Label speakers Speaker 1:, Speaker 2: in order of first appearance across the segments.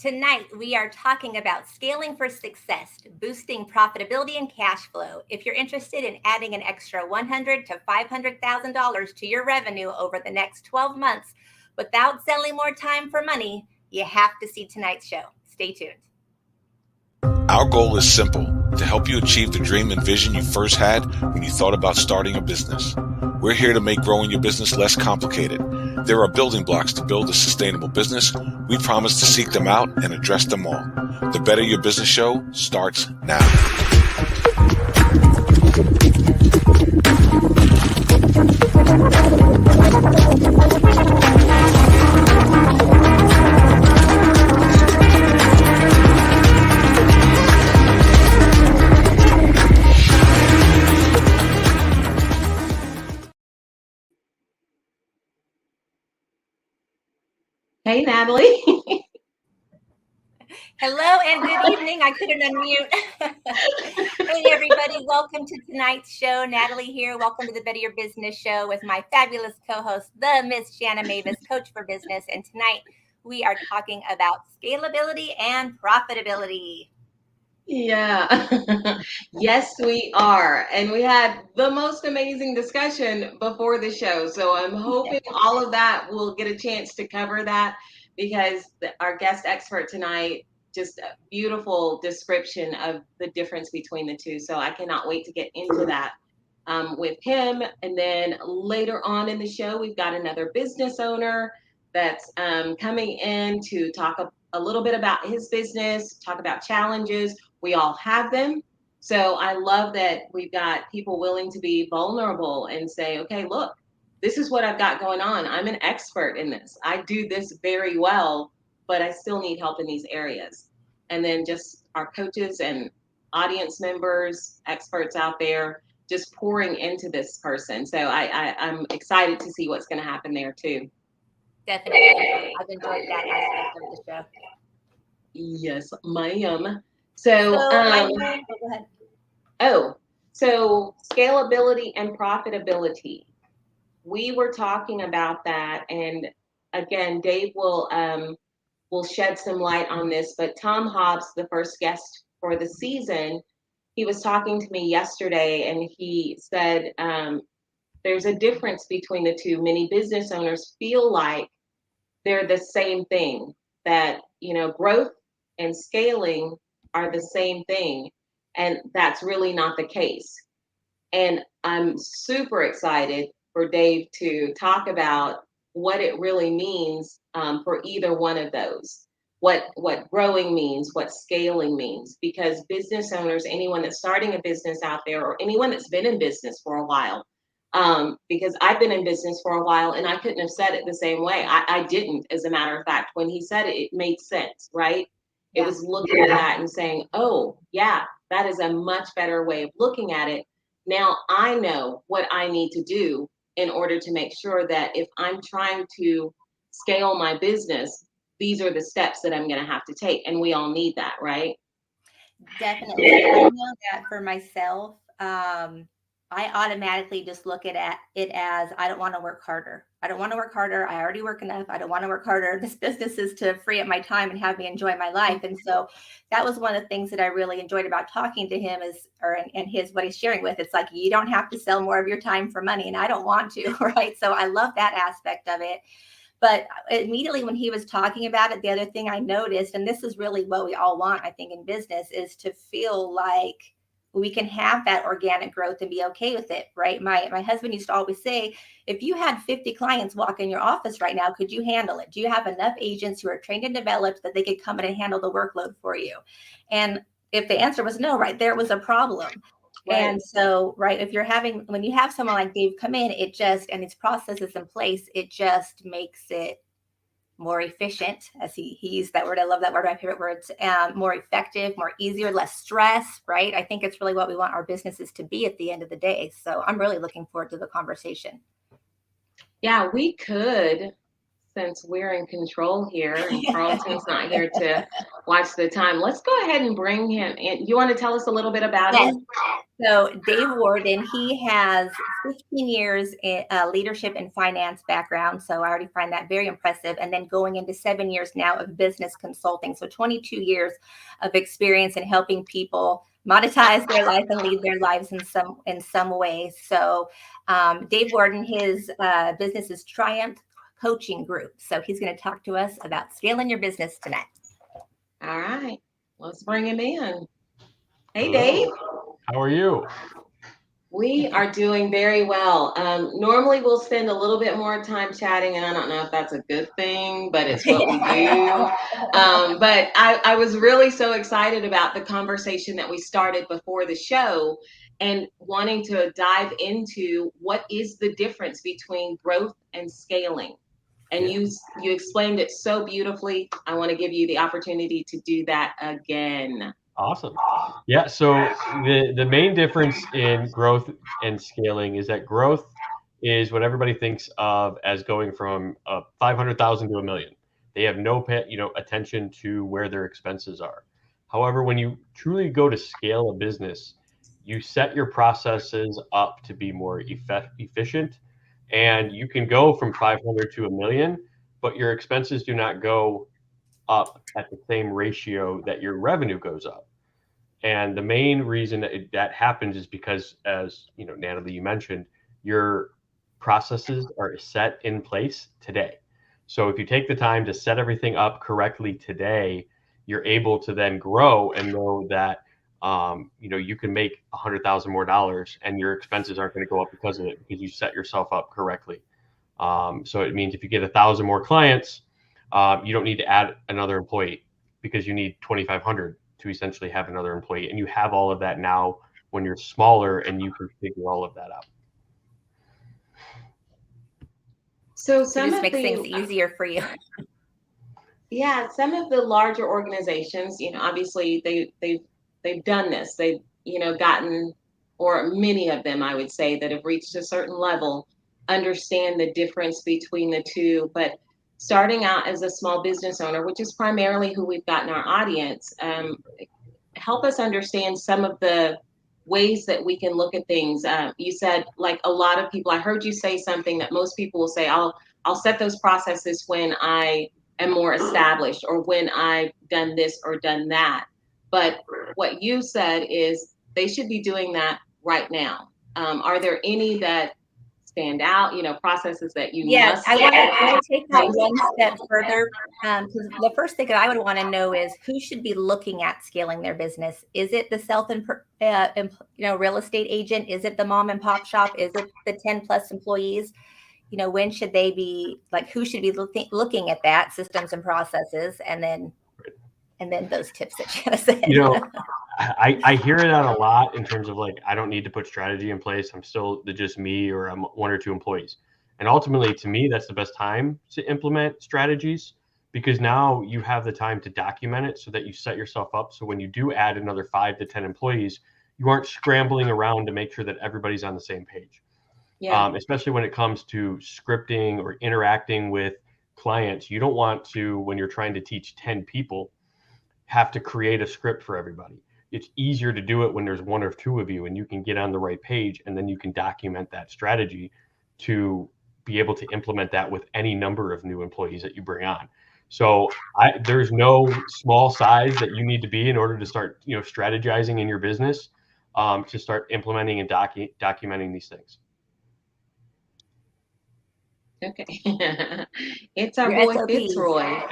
Speaker 1: Tonight, we are talking about scaling for success, boosting profitability and cash flow. If you're interested in adding an extra $100,000 to $500,000 to your revenue over the next 12 months without selling more time for money, you have to see tonight's show. Stay tuned.
Speaker 2: Our goal is simple: to help you achieve the dream and vision you first had when you thought about starting a business. We're here to make growing your business less complicated. There are building blocks to build a sustainable business. We promise to seek them out and address them all. The Better Your Business Show starts now.
Speaker 3: Hey, Natalie.
Speaker 1: Hello and good evening. I couldn't unmute. Hey, everybody. Welcome to tonight's show. Natalie here. Welcome to the Better Your Business Show with my fabulous co-host, the Miss Shanna Mavis, Coach for Business. And tonight we are talking about scalability and profitability.
Speaker 3: Yeah. Yes, we are. And we had the most amazing discussion before the show. So I'm hoping all of that will get a chance to cover that, because our guest expert tonight, just a beautiful description of the difference between the two. So I cannot wait to get into that with him. And then later on in the show, we've got another business owner that's coming in to talk a little bit about his business, talk about challenges. We all have them. So I love that we've got people willing to be vulnerable and say, okay, look, this is what I've got going on. I'm an expert in this. I do this very well, but I still need help in these areas. And then just our coaches and audience members, experts out there, just pouring into this person. So I'm excited to see what's going to happen there too.
Speaker 1: Definitely. I've enjoyed that aspect of the show.
Speaker 3: Yes, ma'am. So
Speaker 1: go ahead.
Speaker 3: So scalability and profitability. We were talking about that, and again, Dave will shed some light on this. But Tom Hobbs, the first guest for the season, he was talking to me yesterday, and he said there's a difference between the two. Many business owners feel like they're the same thing, that growth and scaling are the same thing, and that's really not the case. And I'm super excited for Dave to talk about what it really means for either one of those, what growing means, what scaling means, because business owners, anyone that's starting a business out there, or anyone that's been in business for a while, because I've been in business for a while and I couldn't have said it the same way. I didn't, as a matter of fact. When he said it, it made sense, right? It was looking at that and saying, oh, yeah, that is a much better way of looking at it. Now I know what I need to do in order to make sure that if I'm trying to scale my business, these are the steps that I'm going to have to take. And we all need that, right?
Speaker 1: Definitely. I know that for myself. I automatically just look at it as, I don't want to work harder. I don't want to work harder. I already work enough. I don't want to work harder. This business is to free up my time and have me enjoy my life. And so that was one of the things that I really enjoyed about talking to him what he's sharing with. It's like, you don't have to sell more of your time for money, and I don't want to, right? So I love that aspect of it. But immediately when he was talking about it, the other thing I noticed, and this is really what we all want, I think, in business, is to feel like we can have that organic growth and be okay with it, right? My husband used to always say, if you had 50 clients walk in your office right now, could you handle it? Do you have enough agents who are trained and developed that they could come in and handle the workload for you? And if the answer was no, right, there was a problem. Right. And so, right, when you have someone like Dave come in, and his processes in place, it just makes it more efficient, as he used that word. I love that word, my favorite words. More effective, more easier, less stress, right? I think it's really what we want our businesses to be at the end of the day. So I'm really looking forward to the conversation.
Speaker 3: Yeah, we could Since we're in control here and Carlton's not here to watch the time, let's go ahead and bring him in. You want to tell us a little bit about
Speaker 1: Yes.
Speaker 3: him?
Speaker 1: So Dave Worden, he has 15 years in leadership and finance background. So I already find that very impressive. And then going into 7 years now of business consulting. So 22 years of experience in helping people monetize their life and lead their lives in some ways. So Dave Worden, his business is Triumph Coaching Group. So he's going to talk to us about scaling your business tonight.
Speaker 3: All right, let's bring him in. Hey,
Speaker 4: Hello.
Speaker 3: Dave.
Speaker 4: How are you?
Speaker 3: We are doing very well. Normally we'll spend a little bit more time chatting, and I don't know if that's a good thing, but it's what we do. But I was really so excited about the conversation that we started before the show and wanting to dive into what is the difference between growth and scaling. And you explained it so beautifully. I want to give you the opportunity to do that again.
Speaker 4: Awesome. Yeah, so the main difference in growth and scaling is that growth is what everybody thinks of as going from 500,000 to $1 million. They have no attention to where their expenses are. However, when you truly go to scale a business, you set your processes up to be more efficient, and you can go from 500 to $1 million, but your expenses do not go up at the same ratio that your revenue goes up. And the main reason that happens is because, as you know, Natalie, you mentioned, your processes are set in place today. So if you take the time to set everything up correctly today, you're able to then grow and know that you can make $100,000 more and your expenses aren't going to go up because of it, because you set yourself up correctly. So it means if you get 1,000 more clients, you don't need to add another employee, because you need 2,500 to essentially have another employee. And you have all of that now when you're smaller, and you can figure all of that out.
Speaker 3: So
Speaker 1: It just makes things easier for you.
Speaker 3: Yeah, some of the larger organizations, obviously they've done this. They've, gotten, or many of them, I would say, that have reached a certain level, understand the difference between the two. But starting out as a small business owner, which is primarily who we've got in our audience, help us understand some of the ways that we can look at things. You said, like, a lot of people, I heard you say something that most people will say, I'll set those processes when I am more established, or when I've done this or done that. But what you said is they should be doing that right now. Are there any that stand out, processes that you must?
Speaker 1: I want to take that one step further, because the first thing that I would want to know is who should be looking at scaling their business. Is it the real estate agent? Is it the mom and pop shop? Is it the 10 plus employees? When should they be, like, who should be looking at that, systems and processes, and then those tips that Shanna said.
Speaker 4: I hear it on a lot in terms of, like, I don't need to put strategy in place. I'm still just me, or I'm 1 or 2 employees. And ultimately, to me, that's the best time to implement strategies, because now you have the time to document it so that you set yourself up. So when you do add another 5 to 10 employees, you aren't scrambling around to make sure that everybody's on the same page. Yeah. Especially when it comes to scripting or interacting with clients. You don't want to, when you're trying to teach 10 people, have to create a script for everybody. It's easier to do it when there's 1 or 2 of you, and you can get on the right page, and then you can document that strategy to be able to implement that with any number of new employees that you bring on. So there's no small size that you need to be in order to start, strategizing in your business, to start implementing and documenting these things.
Speaker 3: Okay. It's our boy Fitzroy.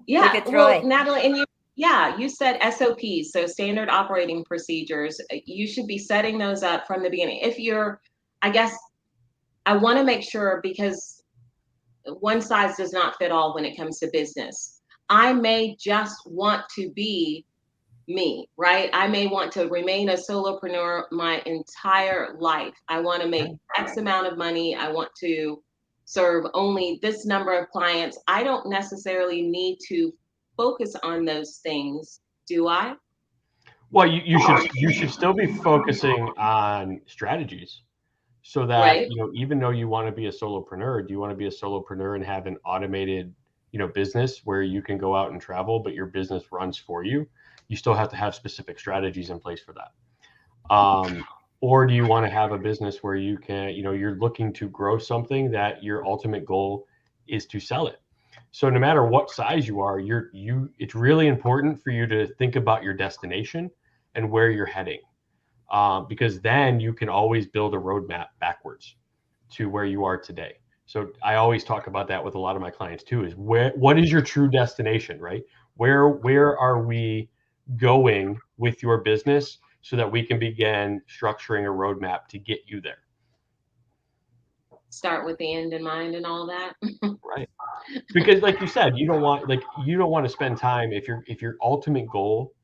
Speaker 3: Yeah. Well, Natalie, and you said SOPs, so standard operating procedures. You should be setting those up from the beginning. I guess I want to make sure, because one size does not fit all when it comes to business. I may just want to be me, right? I may want to remain a solopreneur my entire life. I want to make X amount of money. I want to serve only this number of clients. I don't necessarily need to focus on those things, do I?
Speaker 4: Well, you should still be focusing on strategies. so that,
Speaker 3: Right.
Speaker 4: even though you want to be a solopreneur, do you want to be a solopreneur and have an automated, business where you can go out and travel, but your business runs for you? You still have to have specific strategies in place for that. Or do you want to have a business where you can, you're looking to grow something that your ultimate goal is to sell it? So no matter what size you are, it's really important for you to think about your destination and where you're heading, because then you can always build a roadmap backwards to where you are today. So I always talk about that with a lot of my clients too, is what is your true destination, right? Where are we going with your business so that we can begin structuring a roadmap to get you there?
Speaker 3: Start with the end in mind and all that.
Speaker 4: Right. Because like you said, you don't want to spend time, if your ultimate goal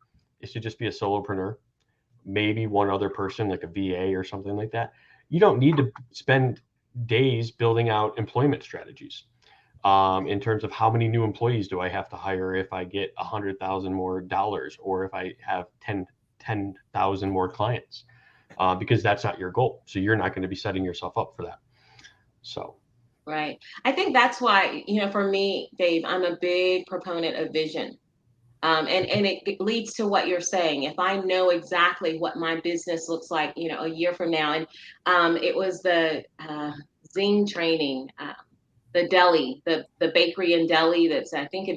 Speaker 4: is to just be a solopreneur, maybe one other person, like a VA or something like that. You don't need to spend days building out employment strategies, in terms of how many new employees do I have to hire if I get $100,000 more dollars, or if I have 10,000 more clients, because that's not your goal. So you're not going to be setting yourself up for that. So.
Speaker 3: Right. I think that's why, for me, Dave, I'm a big proponent of vision. And it leads to what you're saying. If I know exactly what my business looks like, a year from now, and it was the Zing training, the deli, the bakery and deli that's, I think,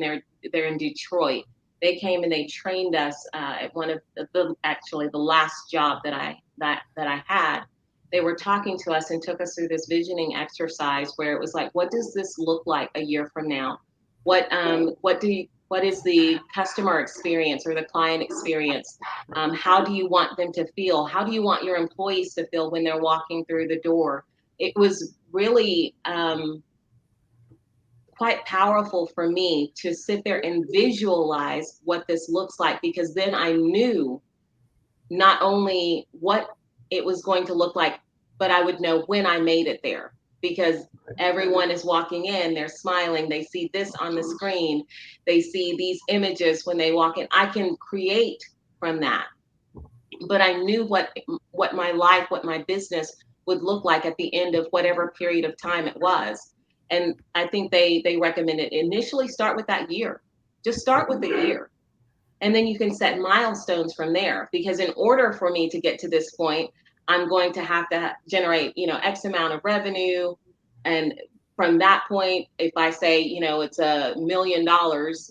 Speaker 3: they're in Detroit. They came and they trained us at one of the last job that I had. They were talking to us and took us through this visioning exercise where it was like, what does this look like a year from now? What is the customer experience or the client experience? How do you want them to feel? How do you want your employees to feel when they're walking through the door? It was really quite powerful for me to sit there and visualize what this looks like, because then I knew not only what it was going to look like, but I would know when I made it there, because everyone is walking in, they're smiling, they see this on the screen, they see these images when they walk in. I can create from that. But I knew what my life, what my business would look like at the end of whatever period of time it was. And I think they recommended initially start with that year. Just start with the year. And then you can set milestones from there, because in order for me to get to this point, I'm going to have to generate, X amount of revenue. And from that point, if I say, it's $1 million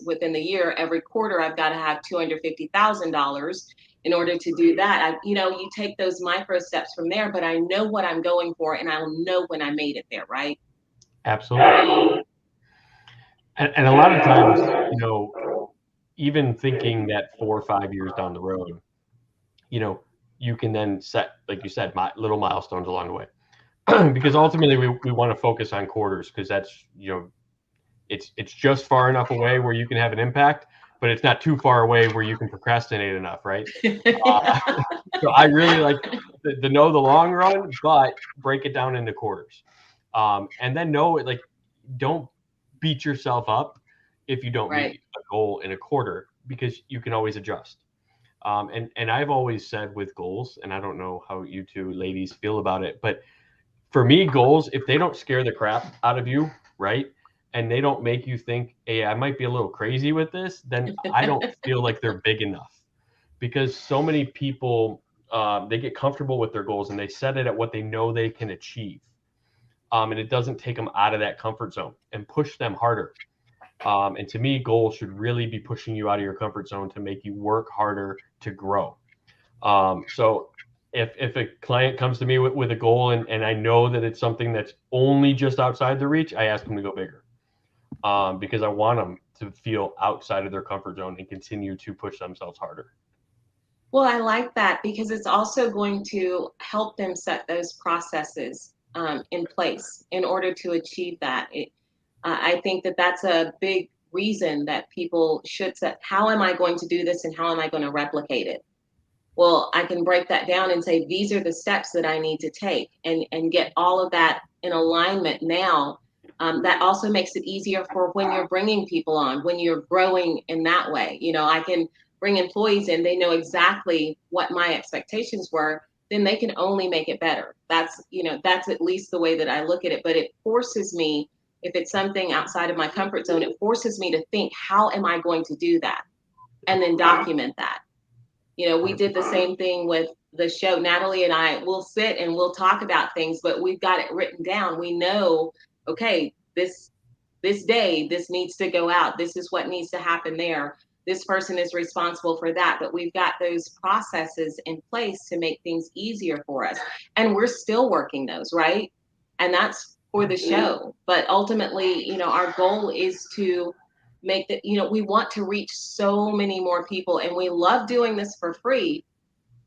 Speaker 3: within the year, every quarter, I've got to have $250,000 in order to do that. You take those micro steps from there, but I know what I'm going for, and I'll know when I made it there, right?
Speaker 4: Absolutely. And a lot of times, even thinking that 4 or 5 years down the road, you can then set, like you said, little milestones along the way. Because ultimately we want to focus on quarters, because that's, it's just far enough away where you can have an impact, but it's not too far away where you can procrastinate enough, right? So I really like the know the long run, but break it down into quarters. And then don't beat yourself up if you don't
Speaker 3: Right.
Speaker 4: meet a goal in a quarter, because you can always adjust. And I've always said with goals, and I don't know how you two ladies feel about it, but for me, goals, if they don't scare the crap out of you, right, and they don't make you think, hey, I might be a little crazy with this, then I don't feel like they're big enough. Because so many people, they get comfortable with their goals and they set it at what they know they can achieve. And it doesn't take them out of that comfort zone and push them harder. And to me, goals should really be pushing you out of your comfort zone to make you work harder to grow. So if a client comes to me with a goal and I know that it's something that's only just outside their reach, I ask them to go bigger, because I want them to feel outside of their comfort zone and continue to push themselves harder.
Speaker 3: Well, I like that, because it's also going to help them set those processes in place in order to achieve that. I think that that's a big reason that people should set, how am I going to do this and how am I going to replicate it? Well, I can break that down and say, these are the steps that I need to take, and get all of that in alignment now. That also makes it easier for when you're bringing people on, when you're growing in that way. I can bring employees in, they know exactly what my expectations were. then they can only make it better. That's at least the way that I look at it. But it forces me, if it's something outside of my comfort zone, it forces me to think, how am I going to do that? And then document that. We did the same thing with the show. Natalie and I will sit and we'll talk about things, but we've got it written down. We know, okay, this day, this needs to go out. This is what needs to happen there. This person is responsible for that. But we've got those processes in place to make things easier for us. And we're still working those, right? And that's for the show. But ultimately, our goal is to make that, we want to reach so many more people, and we love doing this for free,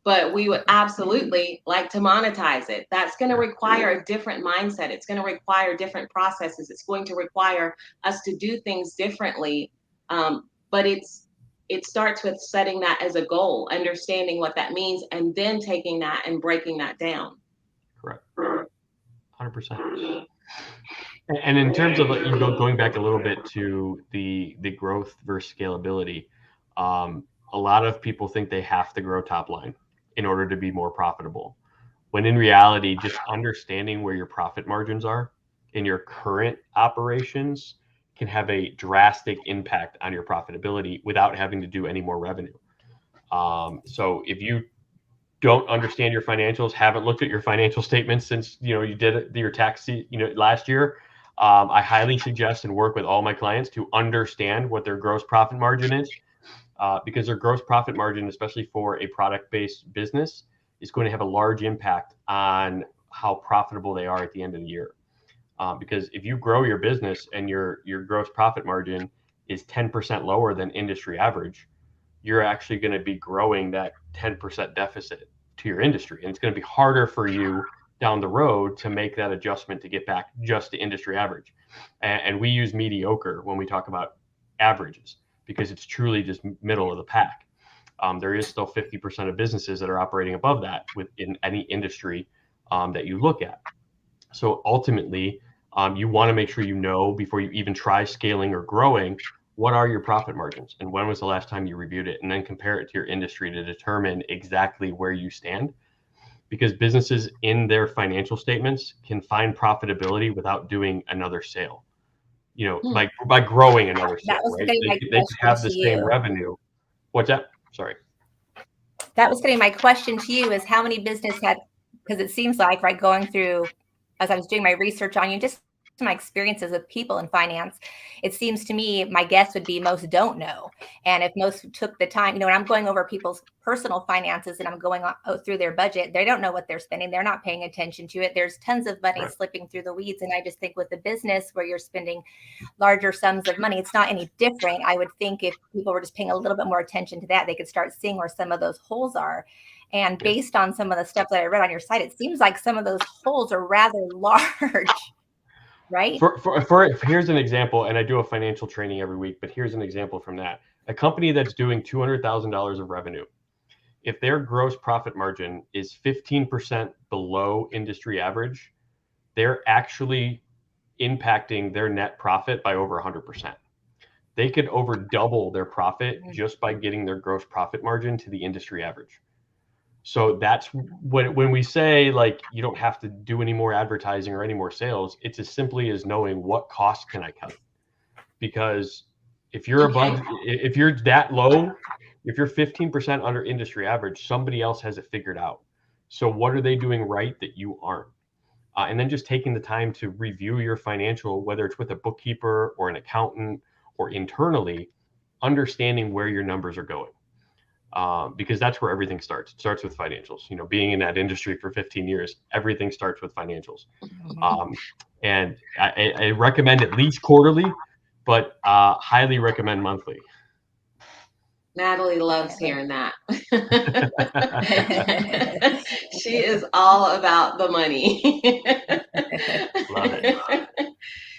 Speaker 3: but we would absolutely like to monetize it. That's going to require a different mindset. It's going to require different processes. It's going to require us to do things differently. But it starts with setting that as a goal, understanding what that means, and then taking that and breaking that down.
Speaker 4: Correct. 100%. And in terms of going back a little bit to the growth versus scalability, a lot of people think they have to grow top line in order to be more profitable. When in reality, just understanding where your profit margins are in your current operations can have a drastic impact on your profitability without having to do any more revenue. So if you don't understand your financials, haven't looked at your financial statements since you did your tax last year, I highly suggest and work with all my clients to understand what their gross profit margin is, because their gross profit margin, especially for a product-based business, is going to have a large impact on how profitable they are at the end of the year. Because if you grow your business and your gross profit margin is 10% lower than industry average, you're actually going to be growing that 10% deficit to your industry. And it's going to be harder for you down the road to make that adjustment to get back just to industry average. And we use mediocre when we talk about averages, because it's truly just middle of the pack. There is still 50% of businesses that are operating above that within any industry that you look at. So ultimately, you want to make sure before you even try scaling or growing, what are your profit margins and when was the last time you reviewed it, and then compare it to your industry to determine exactly where you stand. Because businesses in their financial statements can find profitability without doing another sale, by growing another sale, right? They could have the same revenue. What's that? Sorry.
Speaker 1: That was going to be my question to you, is how many business had, because it seems like, right, going through, as I was doing my research on you, just my experiences with people in finance, it seems to me, my guess would be most don't know. And if most took the time, when I'm going over people's personal finances and I'm going through their budget, they don't know what they're spending. They're not paying attention to it. There's tons of money slipping through the weeds. And I just think with the business where you're spending larger sums of money, it's not any different. I would think if people were just paying a little bit more attention to that, they could start seeing where some of those holes are. And based on some of the stuff that I read on your site, it seems like some of those holes are rather large. Right.
Speaker 4: Here's an example, and I do a financial training every week, but here's an example from that. A company that's doing $200,000 of revenue, if their gross profit margin is 15% below industry average, they're actually impacting their net profit by over 100%. They could over double their profit just by getting their gross profit margin to the industry average. So that's when we say, you don't have to do any more advertising or any more sales, it's as simply as knowing what costs can I cut. Because if you're if you're that low, if you're 15% under industry average, somebody else has it figured out. So what are they doing right that you aren't? And then just taking the time to review your financial, whether it's with a bookkeeper or an accountant or internally, understanding where your numbers are going. Because that's where everything starts. It starts with financials. Being in that industry for 15 years, everything starts with financials. And I recommend at least quarterly, but highly recommend monthly.
Speaker 3: Natalie loves hearing that. She is all about the money.
Speaker 4: Love it.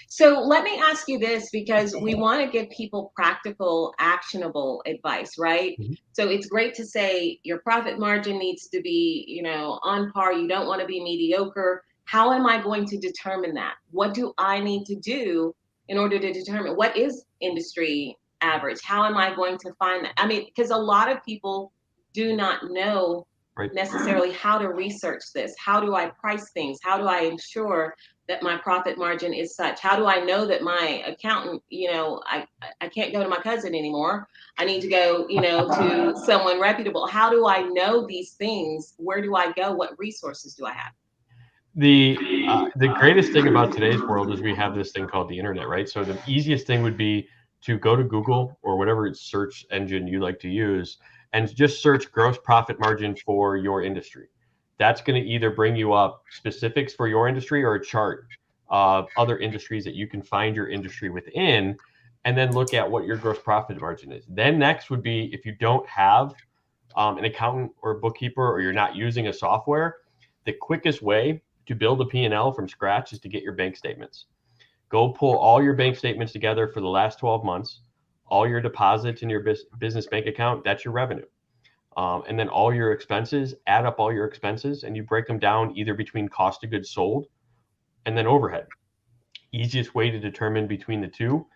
Speaker 3: So let me ask you this, because we want to give people practical, actionable advice, right? Mm-hmm. So it's great to say your profit margin needs to be, on par. You don't want to be mediocre. How am I going to determine that? What do I need to do in order to determine what is industry average? How am I going to find that? I mean, because a lot of people do not know necessarily how to research this. How do I price things? How do I ensure that my profit margin is such? How do I know that my accountant, I can't go to my cousin anymore. I need to go, to someone reputable. How do I know these things? Where do I go? What resources do I have?
Speaker 4: The greatest thing about today's world is we have this thing called the internet, right? So the easiest thing would be to go to Google or whatever search engine you like to use and just search gross profit margin for your industry. That's going to either bring you up specifics for your industry or a chart of other industries that you can find your industry within, and then look at what your gross profit margin is. Then next would be, if you don't have an accountant or a bookkeeper, or you're not using a software, the quickest way to build a P&L from scratch is to get your bank statements. Go pull all your bank statements together for the last 12 months, all your deposits in your business bank account, that's your revenue. And then all your expenses, add up all your expenses, and you break them down either between cost of goods sold and then overhead. Easiest way to determine between the two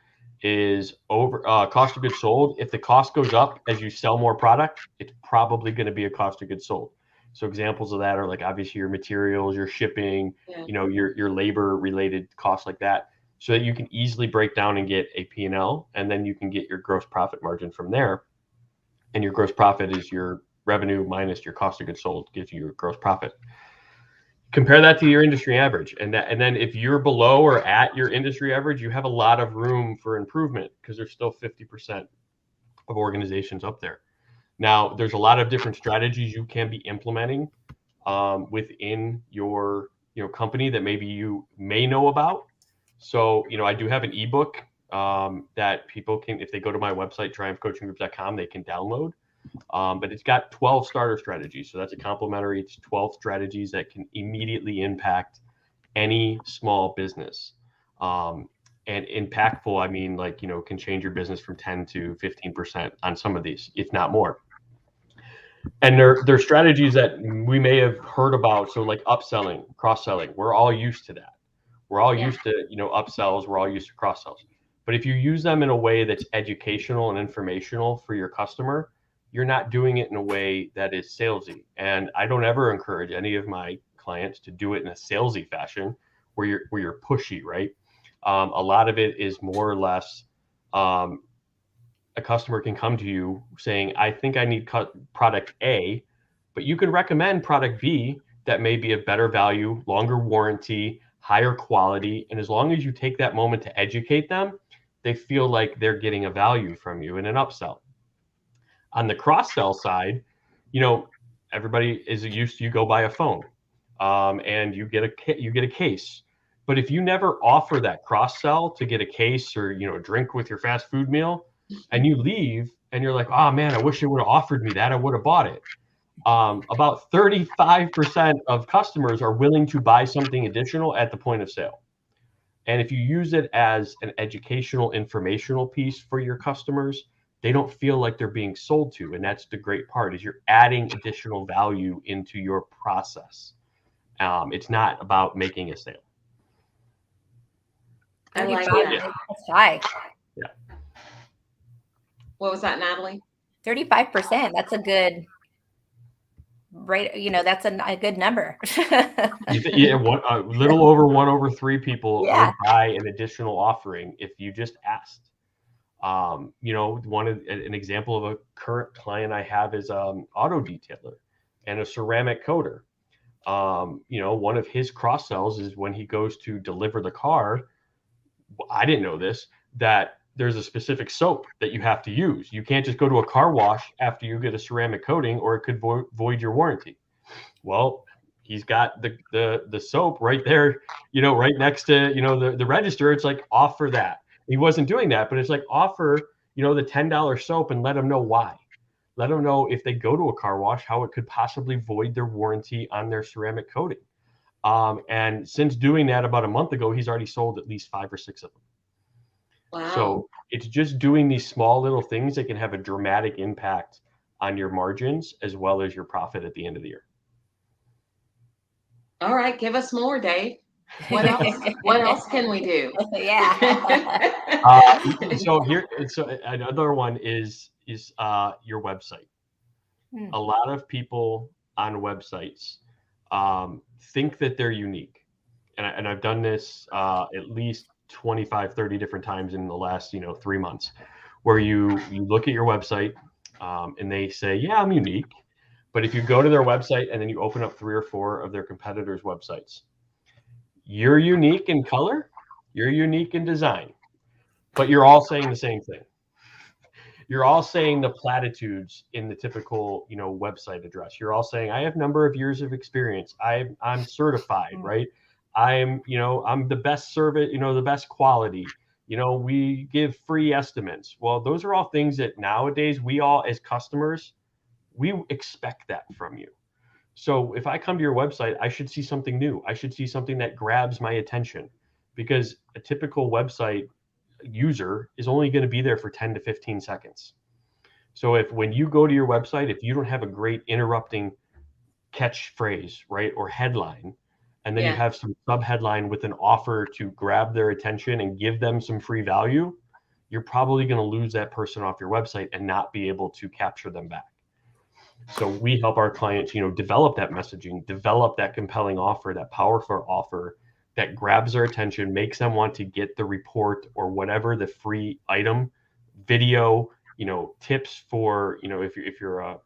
Speaker 4: is cost of goods sold. If the cost goes up as you sell more product, it's probably going to be a cost of goods sold. So examples of that are like obviously your materials, your shipping, your labor related costs like that, so that you can easily break down and get a P&L, and then you can get your gross profit margin from there. And your gross profit is your revenue minus your cost of goods sold, gives you your gross profit. Compare that to your industry average, and then if you're below or at your industry average, you have a lot of room for improvement, because there's still 50% of organizations up there. Now, there's a lot of different strategies you can be implementing within your company that maybe you may know about. So, I do have an ebook that people can, if they go to my website, triumphcoachinggroup.com, they can download. But it's got 12 starter strategies. So that's a complimentary. It's 12 strategies that can immediately impact any small business. And impactful, I mean, can change your business from 10 to 15% on some of these, if not more. And they're strategies that we may have heard about. So like upselling, cross-selling, we're all used to that. We're all used to, upsells. We're all used to cross-sells. But if you use them in a way that's educational and informational for your customer, you're not doing it in a way that is salesy. And I don't ever encourage any of my clients to do it in a salesy fashion where you're pushy, right? A lot of it is more or less a customer can come to you saying, I think I need product A, but you can recommend product B that may be of better value, longer warranty, higher quality. And as long as you take that moment to educate them, they feel like they're getting a value from you in an upsell. On the cross-sell side, everybody is used to, you go buy a phone and you get a case. But if you never offer that cross-sell to get a case or, a drink with your fast food meal, and you leave and you're like, oh man, I wish they would have offered me that, I would have bought it. About 35% of customers are willing to buy something additional at the point of sale. And if you use it as an educational, informational piece for your customers, they don't feel like they're being sold to. And that's the great part, is you're adding additional value into your process. It's not about making a sale.
Speaker 3: I like
Speaker 1: that. That's high.
Speaker 4: Yeah.
Speaker 3: What was that, Natalie?
Speaker 1: 35%. That's a good rate. That's a good number.
Speaker 4: Yeah, a little over 1 over 3 people would buy an additional offering if you just asked. An example of a current client I have is auto detailer and a ceramic coater. One of his cross sells is when he goes to deliver the car. I didn't know this, that there's a specific soap that you have to use. You can't just go to a car wash after you get a ceramic coating, or it could void your warranty. Well, he's got the soap right there, right next to, the register. It's like, offer that. He wasn't doing that, but it's like, offer, the $10 soap and let them know why. Let them know if they go to a car wash, how it could possibly void their warranty on their ceramic coating. And since doing that about a month ago, he's already sold at least 5 or 6 of them.
Speaker 3: Wow.
Speaker 4: So it's just doing these small little things that can have a dramatic impact on your margins as well as your profit at the end of the year.
Speaker 3: All right, give us more, Dave. What else? What else can we do?
Speaker 1: Yeah.
Speaker 4: So another one is your website. A lot of people on websites think that they're unique. And I've done this at least 25, 30 different times in the last, 3 months, where you look at your website and they say, yeah, I'm unique. But if you go to their website and then you open up 3 or 4 of their competitors' websites, you're unique in color, you're unique in design, but you're all saying the same thing. You're all saying the platitudes in the typical, website address. You're all saying, I have number of years of experience. I'm certified, right? I'm the best service, the best quality. We give free estimates. Well, those are all things that nowadays we all, as customers, we expect that from you. So if I come to your website, I should see something new. I should see something that grabs my attention, because a typical website user is only going to be there for 10 to 15 seconds. So when you go to your website, if you don't have a great interrupting catchphrase, right, or headline, and then you have some sub headline with an offer to grab their attention and give them some free value, you're probably going to lose that person off your website and not be able to capture them back. So we help our clients, develop that messaging, develop that compelling offer, that powerful offer that grabs their attention, makes them want to get the report or whatever the free item, video, tips for, if you're a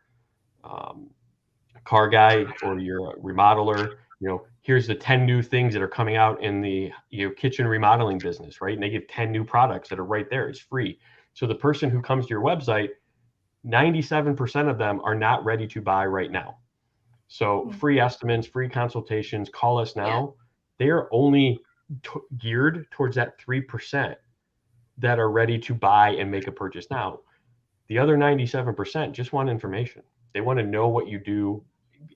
Speaker 4: car guy or you're a remodeler, here's the 10 new things that are coming out in the kitchen remodeling business, right? And they give 10 new products that are right there. It's free. So the person who comes to your website, 97% of them are not ready to buy right now. So free estimates, free consultations, call us now. They are only geared towards that 3% that are ready to buy and make a purchase now. The other 97% just want information. They want to know what you do,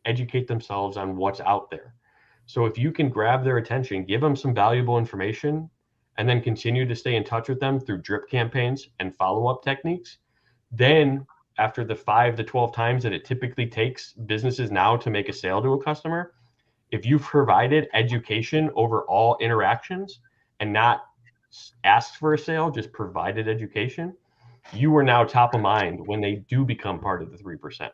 Speaker 4: educate themselves on what's out there. So if you can grab their attention, give them some valuable information, and then continue to stay in touch with them through drip campaigns and follow-up techniques, then after the 5 to 12 times that it typically takes businesses now to make a sale to a customer, if you've provided education over all interactions and not asked for a sale, just provided education, you are now top of mind when they do become part of the 3%.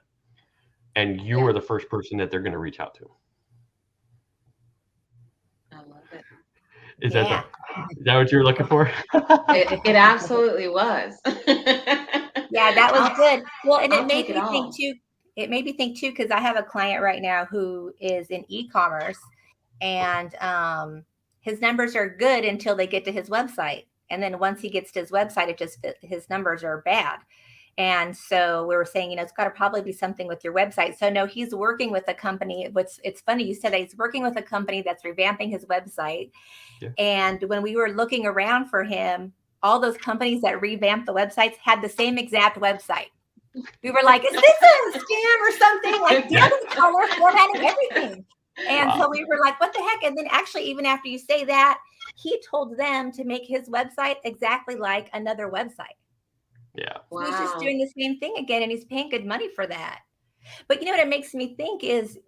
Speaker 4: And you are the first person that they're going to reach out to.
Speaker 3: I love it.
Speaker 4: Is that what you're looking for?
Speaker 3: It absolutely was.
Speaker 1: Yeah, that was good. Well, and it made me think too. It made me think too, because I have a client right now who is in e-commerce, and his numbers are good until they get to his website, and then once he gets to his website, his numbers are bad. And so we were saying, it's got to probably be something with your website. So no, he's working with a company. It's funny you said that he's working with a company that's revamping his website. Yeah. And when we were looking around for him, all those companies that revamped the websites had the same exact website. We were like, is this a scam or something? Like the color, formatting, everything. And so we were like, what the heck? And then actually, even after you say that, he told them to make his website exactly like another website.
Speaker 4: Yeah.
Speaker 1: Wow. He's just doing the same thing again, and he's paying good money for that. But what it makes me think is,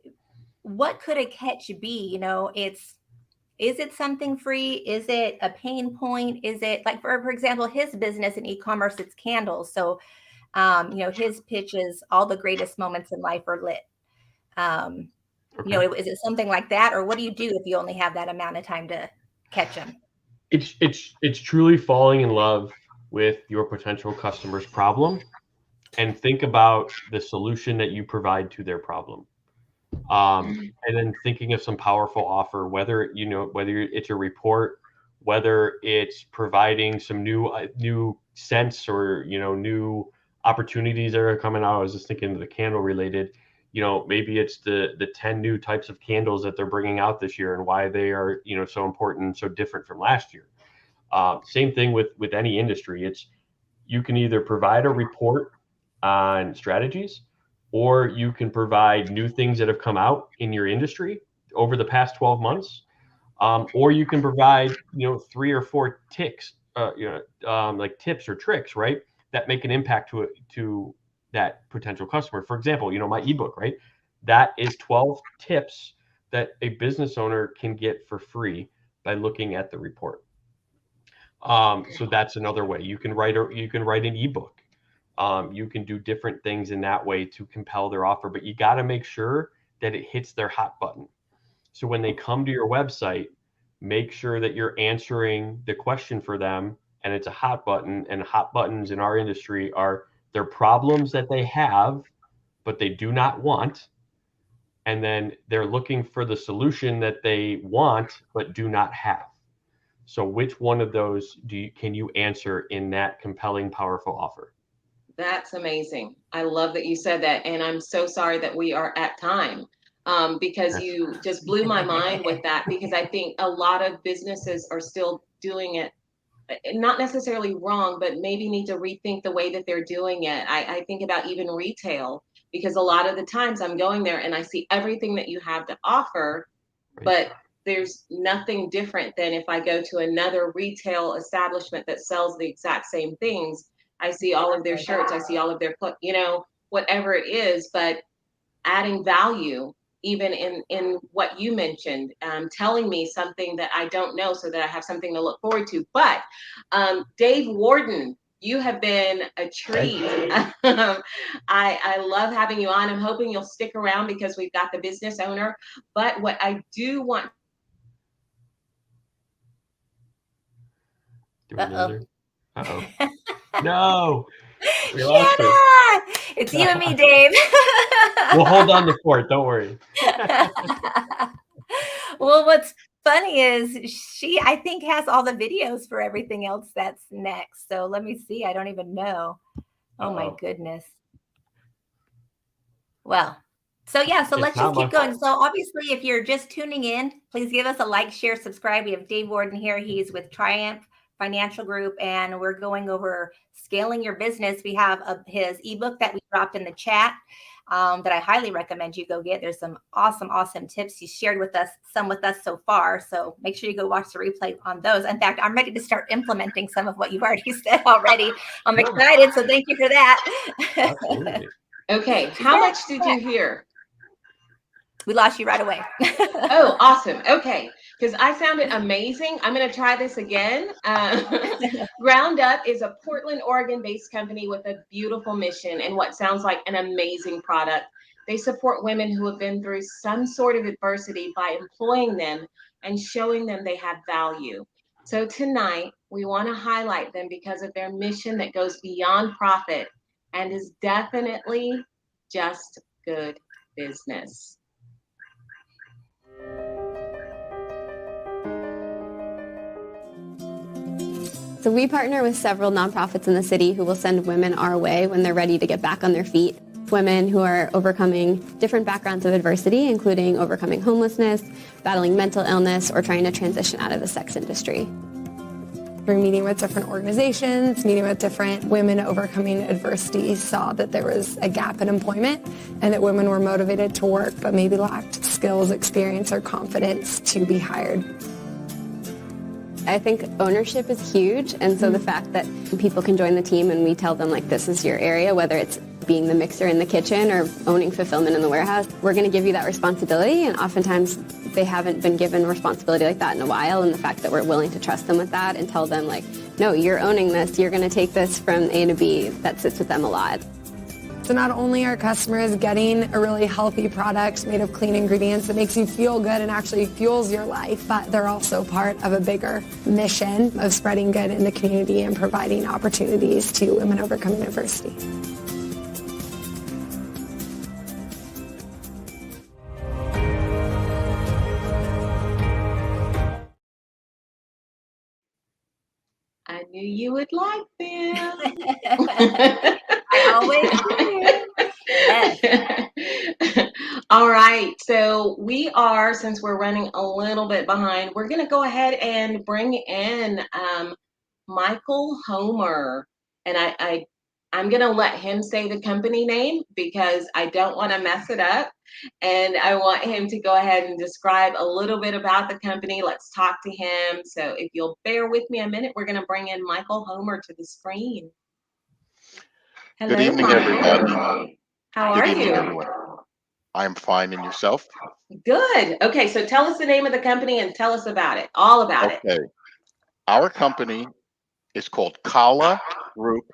Speaker 1: what could a catch be? Is it something free? Is it a pain point? Is it like, for example, his business in e-commerce, it's candles. So, his pitch is all the greatest moments in life are lit. Is it something like that? Or what do you do if you only have that amount of time to catch them?
Speaker 4: It's truly falling in love with your potential customer's problem and think about the solution that you provide to their problem. And then thinking of some powerful offer, whether it's a report, whether it's providing some new scents or, new opportunities that are coming out. I was just thinking of the candle related, maybe it's the 10 new types of candles that they're bringing out this year and why they are, so important and so different from last year. Same thing with any industry. You can either provide a report on strategies, or you can provide new things that have come out in your industry over the past 12 months, or you can provide 3 or 4 tips, like tips or tricks, right, that make an impact to that potential customer. For example, my ebook, right, that is 12 tips that a business owner can get for free by looking at the report. So that's another way. You can write an ebook. You can do different things in that way to compel their offer, but you got to make sure that it hits their hot button. So when they come to your website, make sure that you're answering the question for them, and it's a hot button. And hot buttons in our industry are they're problems that they have, but they do not want. And then they're looking for the solution that they want, but do not have. So which one of those can you answer in that compelling, powerful offer?
Speaker 3: That's amazing. I love that you said that. And I'm so sorry that we are at time, because you just blew my mind with that, because I think a lot of businesses are still doing it, not necessarily wrong, but maybe need to rethink the way that they're doing it. I think about even retail, because a lot of the times I'm going there and I see everything that you have to offer,
Speaker 4: Right.
Speaker 3: but there's nothing different than if I go to another retail establishment that sells the exact same things. I see all of their shirts, I see all of their, whatever it is, but adding value, even in what you mentioned, telling me something that I don't know so that I have something to look forward to. But Dave Worden, you have been a treat. I love having you on. I'm hoping you'll stick around because we've got the business owner. But what I do want.
Speaker 4: Do we lose
Speaker 1: Uh-oh.
Speaker 4: her? Uh-oh. No. We lost her.
Speaker 1: Shanna! It's you and me, Dave.
Speaker 4: We'll hold on the fort. Don't worry.
Speaker 1: Well, what's funny is she, I think, has all the videos for everything else that's next. So let me see. I don't even know. Oh my goodness. Well, so yeah, so let's just keep going. So obviously, if you're just tuning in, please give us a like, share, subscribe. We have Dave Worden here. He's with Triumph Financial Group, and we're going over scaling your business. We have his ebook that we dropped in the chat that I highly recommend you go get. There's some awesome tips he's shared with us, some with us so far. So make sure you go watch the replay on those. In fact, I'm ready to start implementing some of what you've already said already. I'm excited. So thank you for that.
Speaker 4: Absolutely.
Speaker 3: Okay. How much did you hear?
Speaker 1: We lost you right away.
Speaker 3: Oh, awesome. Okay. Because I sounded amazing. I'm going to try this again. Ground Up is a Portland, Oregon-based company with a beautiful mission and what sounds like an amazing product. They support women who have been through some sort of adversity by employing them and showing them they have value. So tonight, we want to highlight them because of their mission that goes beyond profit and is definitely just good business.
Speaker 5: So we partner with several nonprofits in the city who will send women our way when they're ready to get back on their feet. Women who are overcoming different backgrounds of adversity, including overcoming homelessness, battling mental illness, or trying to transition out of the sex industry.
Speaker 6: We're meeting with different organizations, meeting with different women overcoming adversity, saw that there was a gap in employment and that women were motivated to work but maybe lacked skills, experience, or confidence to be hired.
Speaker 5: I think ownership is huge, and so the fact that people can join the team and we tell them, like, this is your area, whether it's being the mixer in the kitchen or owning fulfillment in the warehouse, we're going to give you that responsibility, and oftentimes they haven't been given responsibility like that in a while, and the fact that we're willing to trust them with that and tell them, like, no, you're owning this, you're going to take this from A to B, that sits with them a lot.
Speaker 6: So not only are customers getting a really healthy product made of clean ingredients that makes you feel good and actually fuels your life, but they're also part of a bigger mission of spreading good in the community and providing opportunities to women overcoming adversity.
Speaker 3: I knew you would like them.
Speaker 1: I always do. Yes.
Speaker 3: All right. So we are, since we're running a little bit behind, we're going to go ahead and bring in Michael Homer. And I'm going to let him say the company name because I don't want to mess it up. And I want him to go ahead and describe a little bit about the company. Let's talk to him. So if you'll bear with me a minute, we're going to bring in Michael Homer to the screen. Hello,
Speaker 7: Good evening,
Speaker 3: Michael.
Speaker 7: everybody.
Speaker 3: How
Speaker 7: Good
Speaker 3: are
Speaker 7: evening,
Speaker 3: you?
Speaker 7: everyone. I'm fine, and yourself?
Speaker 3: Good. Okay, so tell us the name of the company and tell us about it, all about it.
Speaker 7: Okay. Our company is called Kala Group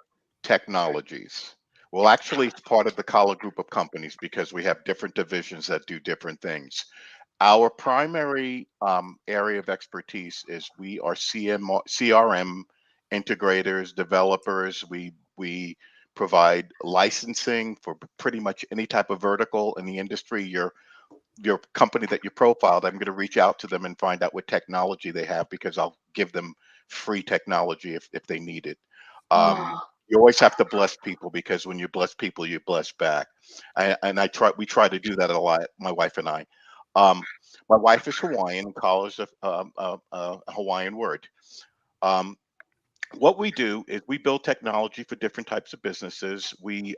Speaker 7: Technologies. Well, actually, it's part of the Kala group of companies because we have different divisions that do different things. Our primary area of expertise is we are CRM integrators, developers. We provide licensing for pretty much any type of vertical in the industry. Your company that you profiled, I'm going to reach out to them and find out what technology they have because I'll give them free technology if they need it.
Speaker 3: Oh,
Speaker 7: You always have to bless people because when you bless people, you bless back. We try to do that a lot, my wife and I. Um, my wife is Hawaiian and Kala is a Hawaiian word. Um, what we do is we build technology for different types of businesses. We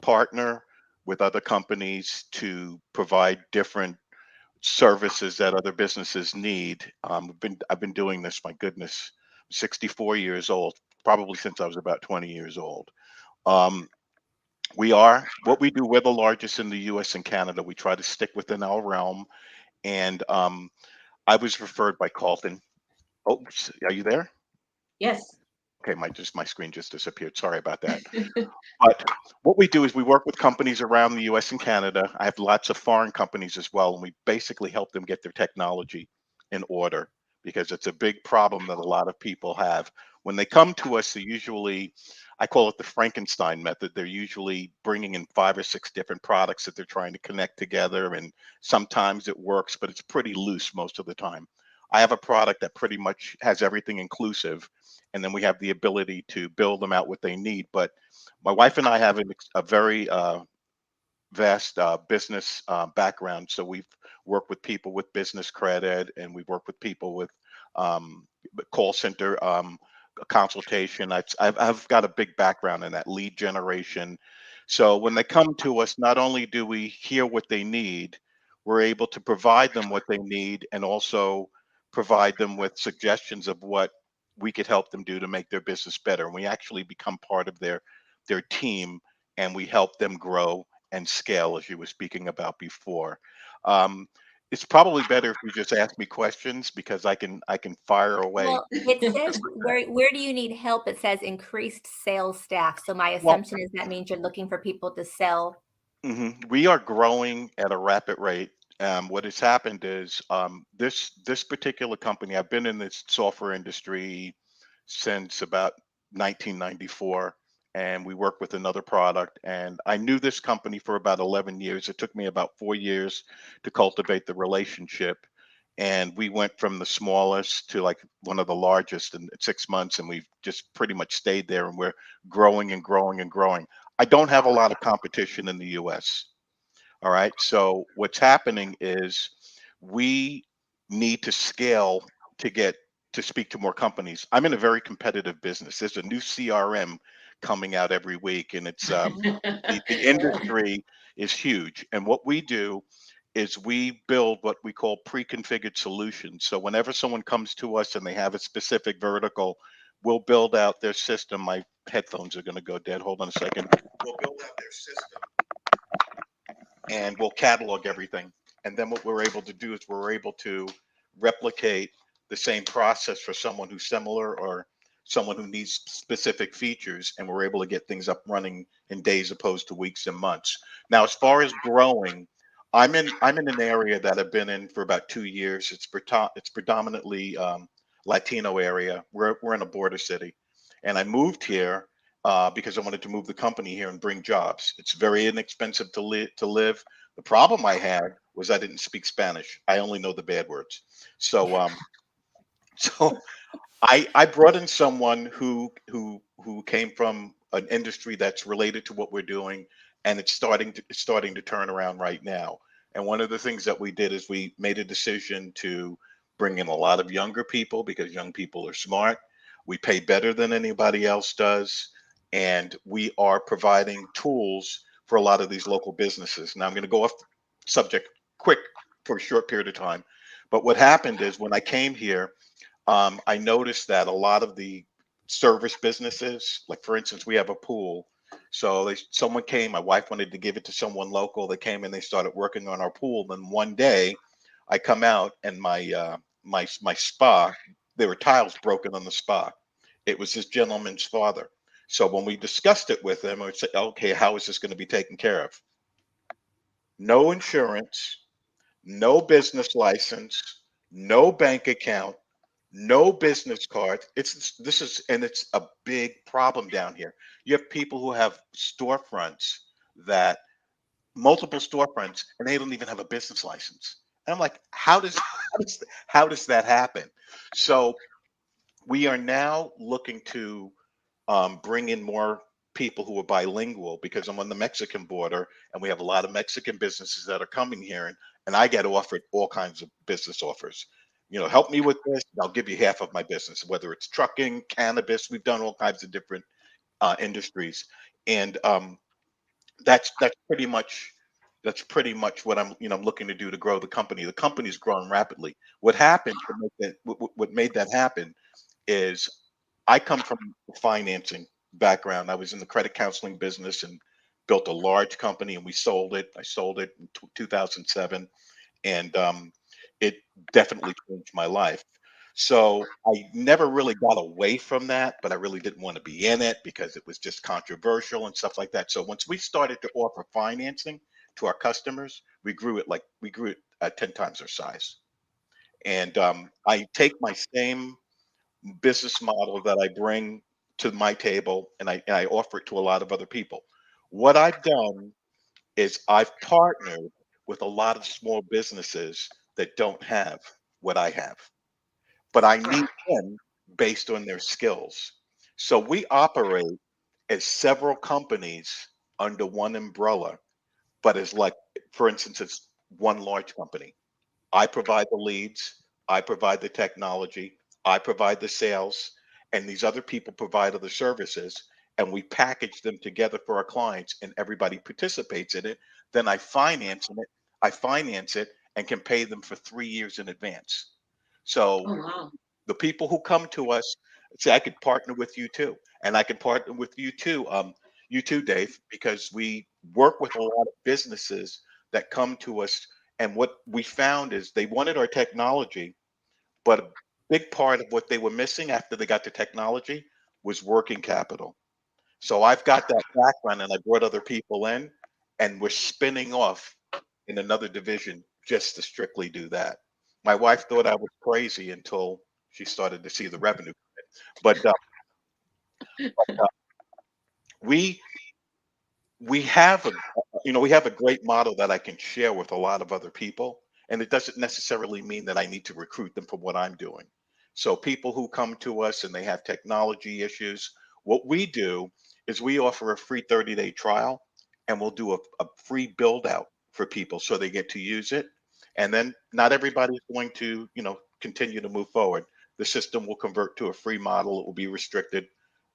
Speaker 7: partner with other companies to provide different services that other businesses need. I've been doing this, my goodness, 64 years old, probably since I was about 20 years old. Um, we are what we do. We're the largest in the U.S. and Canada. We try to stick within our realm. And I was referred by Carlton. Oh, are you there?
Speaker 3: yes.
Speaker 7: Okay, my screen just disappeared. Sorry about that. But what we do is we work with companies around the US and Canada. I have lots of foreign companies as well, and we basically help them get their technology in order because it's a big problem that a lot of people have. When they come to us, they usually, I call it the Frankenstein method. They're usually bringing in 5 or 6 different products that they're trying to connect together, and sometimes it works, but it's pretty loose most of the time. I have a product that pretty much has everything inclusive, and then we have the ability to build them out what they need. But my wife and I have a very vast business background. So we've worked with people with business credit, and we've worked with people with call center consultation. I've got a big background in that lead generation. So when they come to us, not only do we hear what they need, we're able to provide them what they need and also provide them with suggestions of what we could help them do to make their business better. And we actually become part of their team, and we help them grow and scale, as you were speaking about before. Um, it's probably better if you just ask me questions because I can fire away.
Speaker 1: Well, it says where do you need help? It says increased sales staff. So my
Speaker 7: Well,
Speaker 1: assumption is that means you're looking for people to sell.
Speaker 7: we are growing at a rapid rate. What has happened is this particular company. I've been in this software industry since about 1994, and we work with another product. And I knew this company for about 11 years. It took me about 4 years to cultivate the relationship, and we went from the smallest to like one of the largest in 6 months, and we've just pretty much stayed there, and we're growing and growing and growing. I don't have a lot of competition in the US. All right. So what's happening is we need to scale to get to speak to more companies. I'm in a very competitive business. There's a new CRM coming out every week, and it's the industry is huge. And what we do is we build what we call pre-configured solutions. So whenever someone comes to us and they have a specific vertical, we'll build out their system. My headphones are going to go dead. Hold on a second. We'll build out their system and we'll catalog everything. And then what we're able to do is we're able to replicate the same process for someone who's similar or someone who needs specific features, and we're able to get things up running in days opposed to weeks and months. Now, as far as growing, I'm in an area that I've been in for about 2 years. It's predominantly Latino area. We're in a border city, and I moved here because I wanted to move the company here and bring jobs. It's very inexpensive to live. The problem I had was I didn't speak Spanish. I only know the bad words. So so I brought in someone who came from an industry that's related to what we're doing, and it's starting to turn around right now. And one of the things that we did is we made a decision to bring in a lot of younger people because young people are smart. We pay better than anybody else does, and we are providing tools for a lot of these local businesses. Now I'm going to go off subject quick for a short period of time, but what happened is when I came here, I noticed that a lot of the service businesses, like for instance, we have a pool. So someone came, my wife wanted to give it to someone local. They came and they started working on our pool. Then one day, I come out and my spa, there were tiles broken on the spa. It was this gentleman's father. So when we discussed it with them, I would say, okay, how is this going to be taken care of? No insurance, no business license, no bank account, no business card. It's a big problem down here. You have people who have storefronts that multiple storefronts and they don't even have a business license. And I'm like, how does that happen? So we are now looking to bring in more people who are bilingual because I'm on the Mexican border and we have a lot of Mexican businesses that are coming here, and I get offered all kinds of business offers. Help me with this, and I'll give you half of my business, whether it's trucking, cannabis. We've done all kinds of different industries, and that's pretty much what I'm looking to do to grow the company. The company's growing rapidly. What happened to make that what made that happen is I come from a financing background. I was in the credit counseling business and built a large company, and we sold it. I sold it in 2007, and it definitely changed my life. So I never really got away from that, but I really didn't want to be in it because it was just controversial and stuff like that. So once we started to offer financing to our customers, we grew it 10 times our size. And I take my same business model that I bring to my table and I offer it to a lot of other people. What I've done is I've partnered with a lot of small businesses that don't have what I have, but I need them based on their skills. So we operate as several companies under one umbrella, but as like, for instance, it's one large company. I provide the leads, I provide the technology, I provide the sales, and these other people provide other services, and we package them together for our clients, and everybody participates in it. Then I finance it and can pay them for 3 years in advance. So
Speaker 3: Oh, wow.
Speaker 7: the people who come to us say, I could partner with you too, and I can partner with you too, Dave, because we work with a lot of businesses that come to us, and what we found is they wanted our technology, but a big part of what they were missing after they got the technology was working capital. So I've got that background, and I brought other people in, and we're spinning off in another division just to strictly do that. My wife thought I was crazy until she started to see the revenue. But we we have a great model that I can share with a lot of other people, and it doesn't necessarily mean that I need to recruit them for what I'm doing. So people who come to us and they have technology issues, what we do is we offer a free 30-day trial, and we'll do a free build out for people so they get to use it. And then not everybody's going to continue to move forward. The system will convert to a free model. It will be restricted,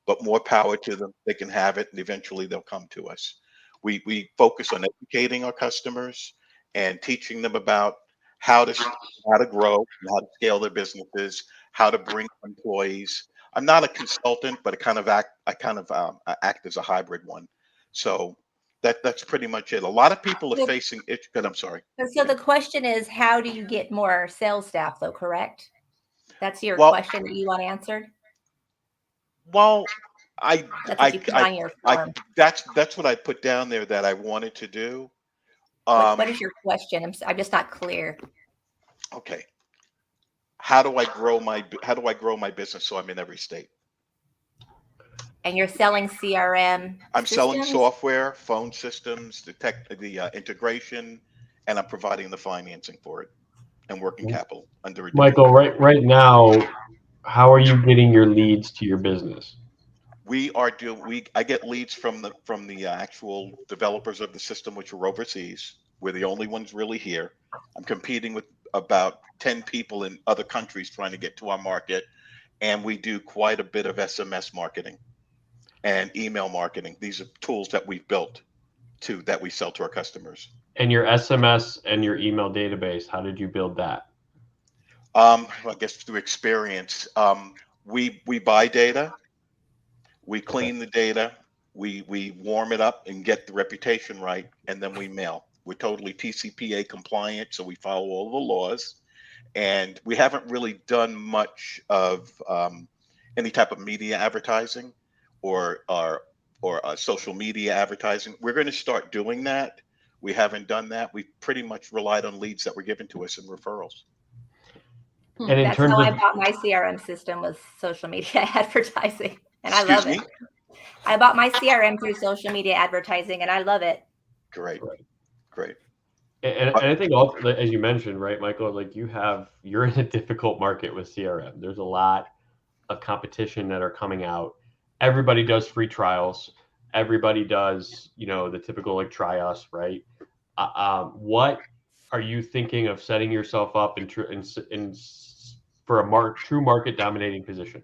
Speaker 7: but more power to them. They can have it, and eventually they'll come to us. We focus on educating our customers and teaching them about how to grow, and how to scale their businesses, how to bring employees. I'm not a consultant, but I act as a hybrid one. So that's pretty much it. A lot of people are
Speaker 1: So,
Speaker 7: facing it. Good, I'm sorry.
Speaker 1: so the question is, how do you get more sales staff, though? Correct? That's your
Speaker 7: Well,
Speaker 1: question that you want answered.
Speaker 7: well, I
Speaker 1: That's what
Speaker 7: I
Speaker 1: you put
Speaker 7: I
Speaker 1: on your
Speaker 7: I
Speaker 1: form.
Speaker 7: that's what I put down there that I wanted to do.
Speaker 1: What is
Speaker 7: Um,
Speaker 1: your question? I'm just not clear.
Speaker 7: okay. How do I grow my business so I'm in every state?
Speaker 1: And you're selling CRM
Speaker 7: I'm selling
Speaker 1: systems?
Speaker 7: software, phone systems, the integration, and I'm providing the financing for it and working capital under a different.
Speaker 4: Michael, right now, how are you getting your leads to your business?
Speaker 7: I get leads from the actual developers of the system, which are overseas. We're the only ones really here. I'm competing with about 10 people in other countries trying to get to our market, and we do quite a bit of SMS marketing and email marketing. These are tools that we've built that we sell to our customers.
Speaker 4: And your SMS and your email database, how did you build that?
Speaker 7: I guess through experience. We buy data, we
Speaker 4: Okay.
Speaker 7: clean the data, we warm it up and get the reputation right, and then we mail. We're totally TCPA compliant, so we follow all the laws. And we haven't really done much of any type of media advertising. or social media advertising. We're going to start doing that. We haven't done that. We've pretty much relied on leads that were given to us in referrals.
Speaker 4: And in
Speaker 1: That's
Speaker 4: terms
Speaker 1: how
Speaker 4: of
Speaker 1: I bought my CRM system, was social media advertising, and I
Speaker 7: Excuse
Speaker 1: love
Speaker 7: me?
Speaker 1: it. I bought my CRM through social media advertising, and I love it.
Speaker 7: Great. Great.
Speaker 4: And I think also, as you mentioned, right, Michael, like you're in a difficult market with CRM. There's a lot of competition that are coming out. Everybody does free trials. Everybody does, the typical like try us, right? What are you thinking of setting yourself up for a true market dominating position?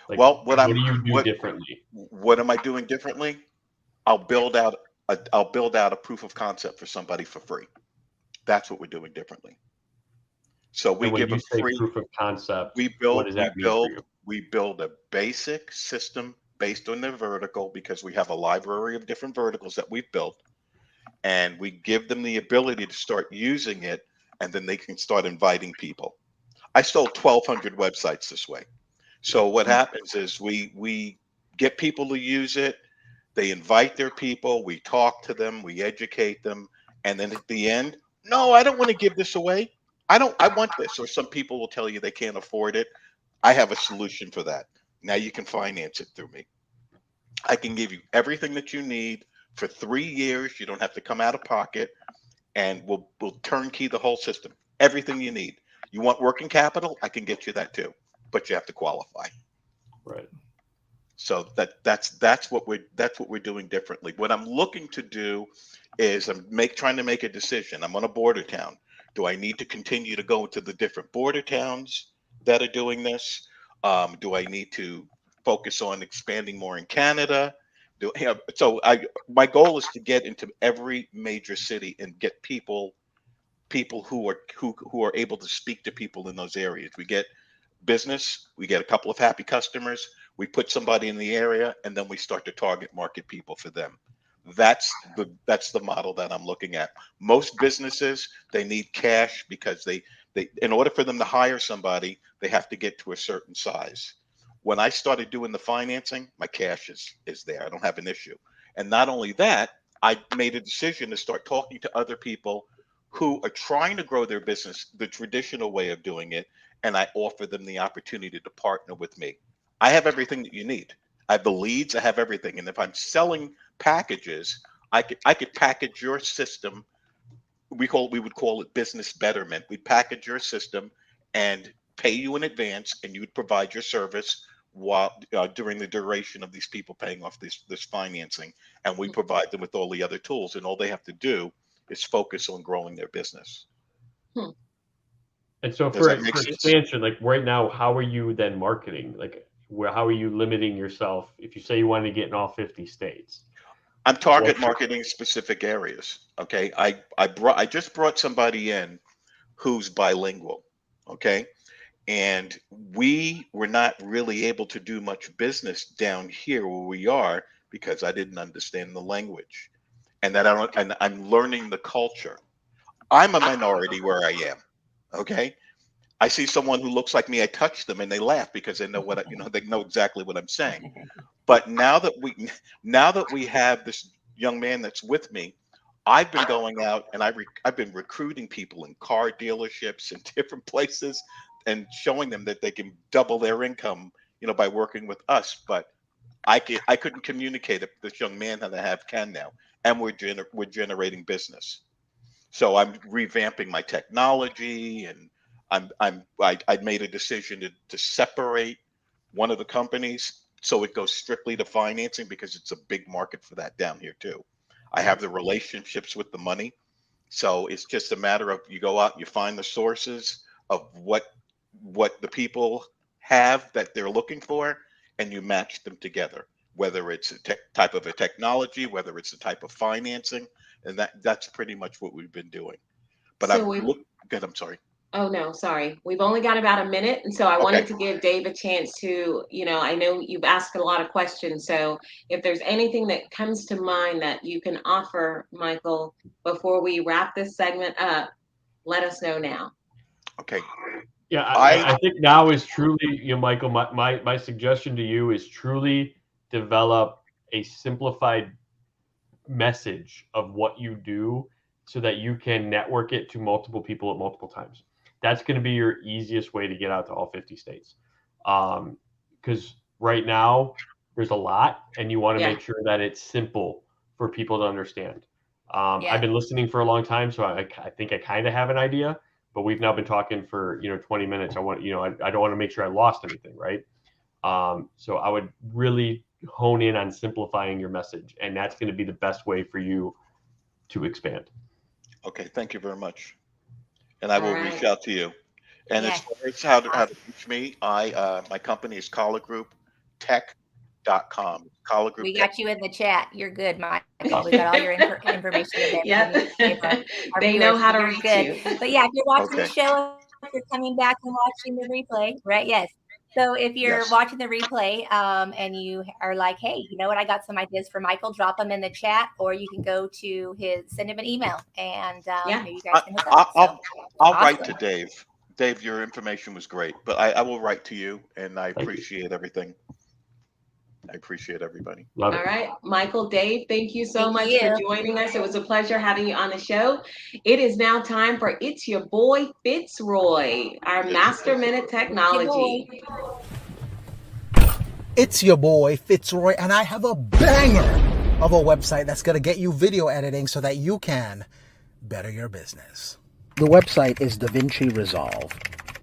Speaker 4: Like,
Speaker 7: Well,
Speaker 4: what do you do differently?
Speaker 7: what am I doing differently? I'll build out a proof of concept for somebody for free. That's what we're doing differently. So we
Speaker 4: And when
Speaker 7: give
Speaker 4: you
Speaker 7: a
Speaker 4: say
Speaker 7: free.
Speaker 4: proof of concept,
Speaker 7: We
Speaker 4: what
Speaker 7: build
Speaker 4: does
Speaker 7: we
Speaker 4: that mean for
Speaker 7: build
Speaker 4: you?
Speaker 7: we build a basic system based on their vertical, because we have a library of different verticals that we've built, and we give them the ability to start using it, and then they can start inviting people. I sold 1,200 websites this way. So what happens is we get people to use it. They invite their people. We talk to them. We educate them. And then at the end, no, I don't want to give this away. I want this. Or some people will tell you they can't afford it. I have a solution for that. Now you can finance it through me. I can give you everything that you need for 3 years. You don't have to come out of pocket, and we'll turnkey the whole system. Everything you need. You want working capital? I can get you that too, but you have to qualify.
Speaker 4: Right.
Speaker 7: So that's what we're doing differently. What I'm looking to do is trying to make a decision. I'm on a border town. Do I need to continue to go into the different border towns that are doing this? Do I need to focus on expanding more in Canada? My goal is to get into every major city and get people who are able to speak to people in those areas. We get business, we get a couple of happy customers, we put somebody in the area, and then we start to target market people for them. That's the model that I'm looking at. Most businesses, they need cash because they in order for them to hire somebody, they have to get to a certain size. When I started doing the financing, my cash is there. I don't have an issue. And not only that, I made a decision to start talking to other people who are trying to grow their business the traditional way of doing it, and I offer them the opportunity to partner with me. I have everything that you need. I have the leads, I have everything. And if I'm selling packages, I could package your system. We would call it business betterment. We'd package your system and pay you in advance, and you would provide your service while during the duration of these people paying off this financing, and we provide them with all the other tools, and all they have to do is focus on growing their business.
Speaker 4: And so
Speaker 7: Does
Speaker 4: for
Speaker 7: that make sense?
Speaker 4: expansion, like right now, how are you then marketing? Like, how are you limiting yourself if you say you want to get in all 50 states?
Speaker 7: I'm target marketing specific areas. Okay. I just brought somebody in who's bilingual. Okay. And we were not really able to do much business down here where we are because I didn't understand the language. And I'm learning the culture. I'm a minority where I am. Okay. I see someone who looks like me, I touch them and they laugh because they know they know exactly what I'm saying. But now that we have this young man that's with me, I've been going out and I've been recruiting people in car dealerships and different places and showing them that they can double their income, by working with us. But I couldn't communicate it. This young man that I have can now, and we're generating business. So I'm revamping my technology, and I made a decision to separate one of the companies so it goes strictly to financing because it's a big market for that down here too. I have the relationships with the money, so it's just a matter of you go out and you find the sources of what the people have that they're looking for, and you match them together. Whether it's a type of a technology, whether it's a type of financing, and that's pretty much what we've been doing. But good. I'm sorry.
Speaker 3: Oh, no, sorry. We've only got about a minute. And so I wanted to give Dave a chance to, I know you've asked a lot of questions. So if there's anything that comes to mind that you can offer, Michael, before we wrap this segment up, let us know now.
Speaker 7: Okay.
Speaker 4: Yeah, I think now is truly, Michael, my suggestion to you is truly develop a simplified message of what you do so that you can network it to multiple people at multiple times. That's going to be your easiest way to get out to all 50 states. Because right now there's a lot, and you want to make sure that it's simple for people to understand. I've been listening for a long time, so I think I kind of have an idea, but we've now been talking for 20 minutes. I want I don't want to make sure I lost anything, right? So I would really hone in on simplifying your message, and that's going to be the best way for you to expand.
Speaker 7: Okay, thank you very much. And I will reach out to you. And
Speaker 1: Yeah.
Speaker 7: as far as how to reach me, my company is collargrouptech.com. Collar Group
Speaker 1: We
Speaker 7: Tech.
Speaker 1: got you in the chat. You're good, Michael. We got all your information in there.
Speaker 3: Yep.
Speaker 1: Our
Speaker 3: They
Speaker 1: viewers,
Speaker 3: know how to
Speaker 1: you're
Speaker 3: reach
Speaker 1: good.
Speaker 3: you.
Speaker 1: But yeah, if you're watching the
Speaker 7: Okay.
Speaker 1: show, if you're coming back and watching the replay, right? Yes. So if you're
Speaker 7: Yes.
Speaker 1: watching the replay and you are like, hey, you know what? I got some ideas for Michael. Drop them in the chat, or you can go to send him an email, and maybe you guys can hook up.
Speaker 7: I'll write to Dave. Dave, your information was great, but I will write to you, and I appreciate everything. I appreciate everybody.
Speaker 4: Love it.
Speaker 3: All right, Michael, Dave, thank you so
Speaker 1: Thank
Speaker 3: much
Speaker 1: you.
Speaker 3: for joining us. It was a pleasure having you on the show. It is now time for It's Your Boy Fitzroy, our Master Minute Technology.
Speaker 8: It's your boy Fitzroy, and I have a banger of a website that's going to get you video editing so that you can better your business. The website is DaVinci Resolve.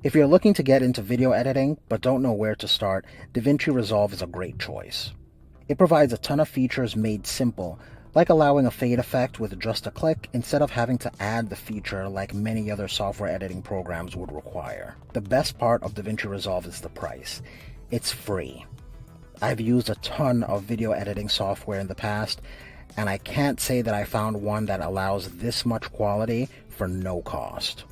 Speaker 8: If you're looking to get into video editing but don't know where to start, DaVinci Resolve is a great choice. It provides a ton of features made simple, like allowing a fade effect with just a click instead of having to add the feature like many other software editing programs would require. The best part of DaVinci Resolve is the price. It's free. I've used a ton of video editing software in the past, and I can't say that I found one that allows this much quality for no cost.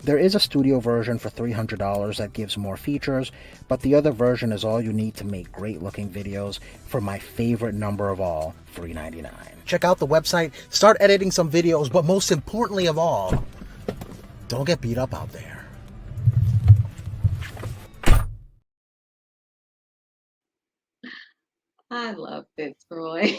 Speaker 8: There is a studio version for $300 that gives more features, but the other version is all you need to make great looking videos for my favorite number of all, $3.99. Check out the website, start editing some videos, but most importantly of all, don't get beat up out there.
Speaker 3: I love Fitzroy.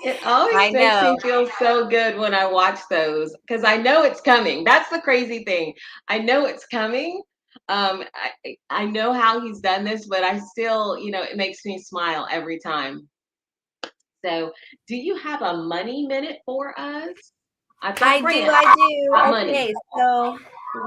Speaker 3: It always makes me feel so good when I watch those, because I know it's coming. That's the crazy thing. I know it's coming. I know how he's done this, but I still, it makes me smile every time. So, do you have a money minute for us?
Speaker 1: I do. Okay, so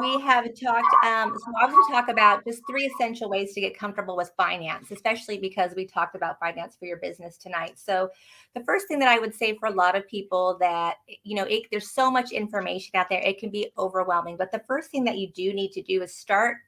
Speaker 1: we have talked, so I was going to talk about just 3 essential ways to get comfortable with finance, especially because we talked about finance for your business tonight. So the first thing that I would say for a lot of people that, there's so much information out there, it can be overwhelming. But the first thing that you do need to do is start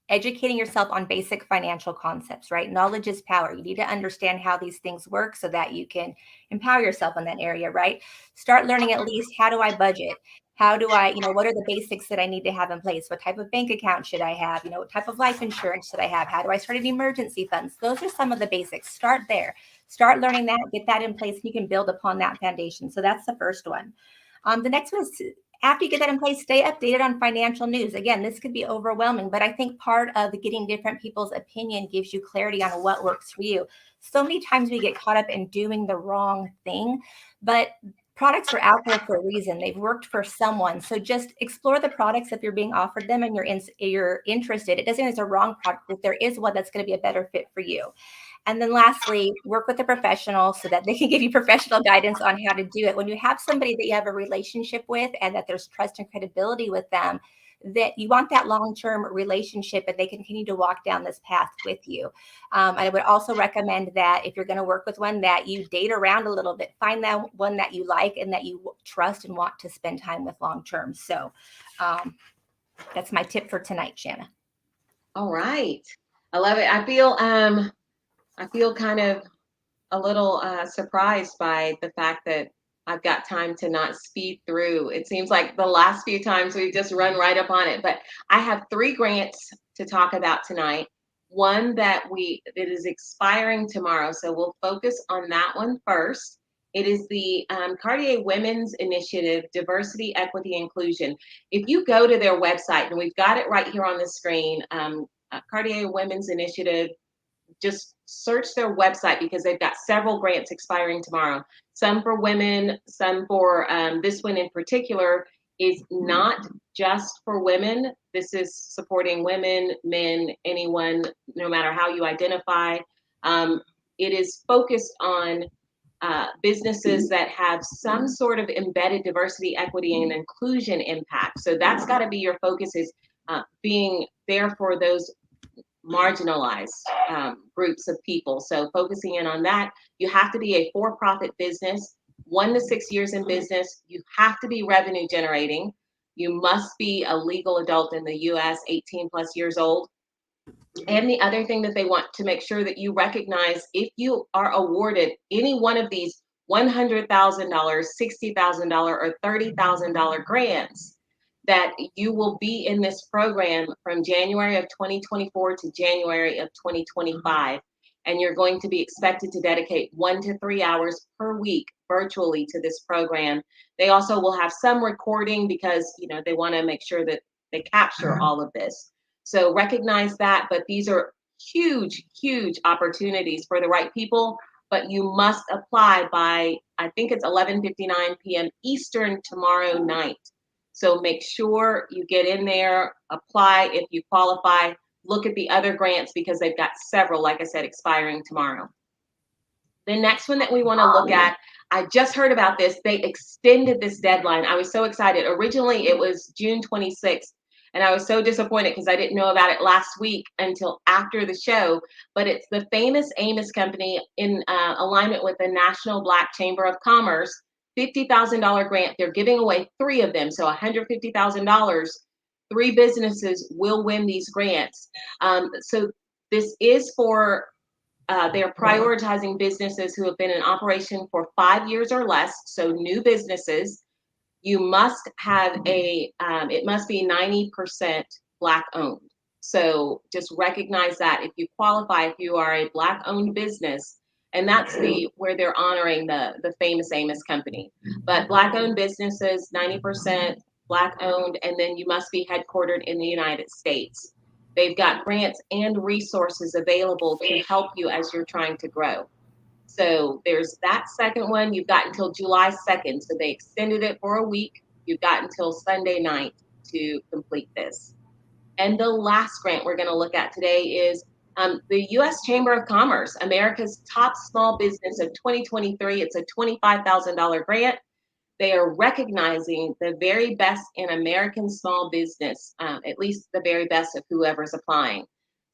Speaker 1: educating yourself on basic financial concepts, right? Knowledge is power. You need to understand how these things work so that you can empower yourself in that area, right? Start learning at least, how do I budget? How do I, what are the basics that I need to have in place? What type of bank account should I have? What type of life insurance should I have? How do I start an emergency funds? Those are some of the basics. Start there. Start learning that, get that in place, and you can build upon that foundation. So that's the first one. The next one is, after you get that in place, stay updated on financial news. Again, this could be overwhelming, but I think part of getting different people's opinion gives you clarity on what works for you. So many times we get caught up in doing the wrong thing, but products are out there for a reason. They've worked for someone. So just explore the products if you're being offered them and you're interested. It doesn't mean it's a wrong product, but there is one that's going to be a better fit for you. And then lastly, work with a professional so that they can give you professional guidance on how to do it. When you have somebody that you have a relationship with and that there's trust and credibility with them, that you want that long-term relationship and they continue to walk down this path with you. I would also recommend that if you're going to work with one, that you date around a little bit, find that one that you like and that you trust and want to spend time with long-term. So that's my tip for tonight, Shanna.
Speaker 3: All right. I love it. I feel kind of a little surprised by the fact that I've got time to not speed through. It seems like the last few times we've just run right up on it, but I have 3 grants to talk about tonight. One that it is expiring tomorrow, so we'll focus on that one first. It is the Cartier Women's Initiative, Diversity, Equity, Inclusion. If you go to their website, and we've got it right here on the screen, Cartier Women's Initiative. Just search their website because they've got several grants expiring tomorrow. Some for women, some for this one in particular is not just for women. This is supporting women, men, anyone, no matter how you identify. It is focused on businesses that have some sort of embedded diversity, equity, and inclusion impact. So that's got to be your focus, is being there for those marginalized groups of people. So focusing in on that. You have to be a for-profit business, 1 to 6 years in business. You have to be revenue generating. You must be a legal adult in the US, 18 plus years old. And the other thing that they want to make sure that you recognize, if you are awarded any one of these $100,000, $60,000, or $30,000 grants, that you will be in this program from January of 2024 to January of 2025. And you're going to be expected to dedicate 1 to 3 hours per week virtually to this program. They also will have some recording because, you know, they want to make sure that they capture all of this. So recognize that, but these are huge, huge opportunities for the right people, but you must apply by, I think it's 11:59 p.m. Eastern tomorrow night. So make sure you get in there, apply if you qualify, look at the other grants because they've got several, like I said, expiring tomorrow. The next one that we want to look at, I just heard about this. They extended this deadline. I was so excited. Originally, it was June 26th. And I was so disappointed because I didn't know about it last week until after the show. But it's the Famous Amos Company in alignment with the National Black Chamber of Commerce, $50,000 grant. They're giving away 3 of them, so $150,000. 3 businesses will win these grants. So this is for, they're prioritizing businesses who have been in operation for 5 years or less, so new businesses. You must have it must be 90% Black owned. So just recognize that if you qualify, if you are a Black owned business, and that's where they're honoring the Famous Amos Company. But Black owned businesses, 90% Black owned, and then you must be headquartered in the United States. They've got grants and resources available to help you as you're trying to grow. So there's that second one. You've got until July 2nd. So they extended it for a week. You've got until Sunday night to complete this. And the last grant we're going to look at today is the U.S. Chamber of Commerce, America's Top Small Business of 2023. It's a $25,000 grant. They are recognizing the very best in American small business, at least the very best of whoever's applying.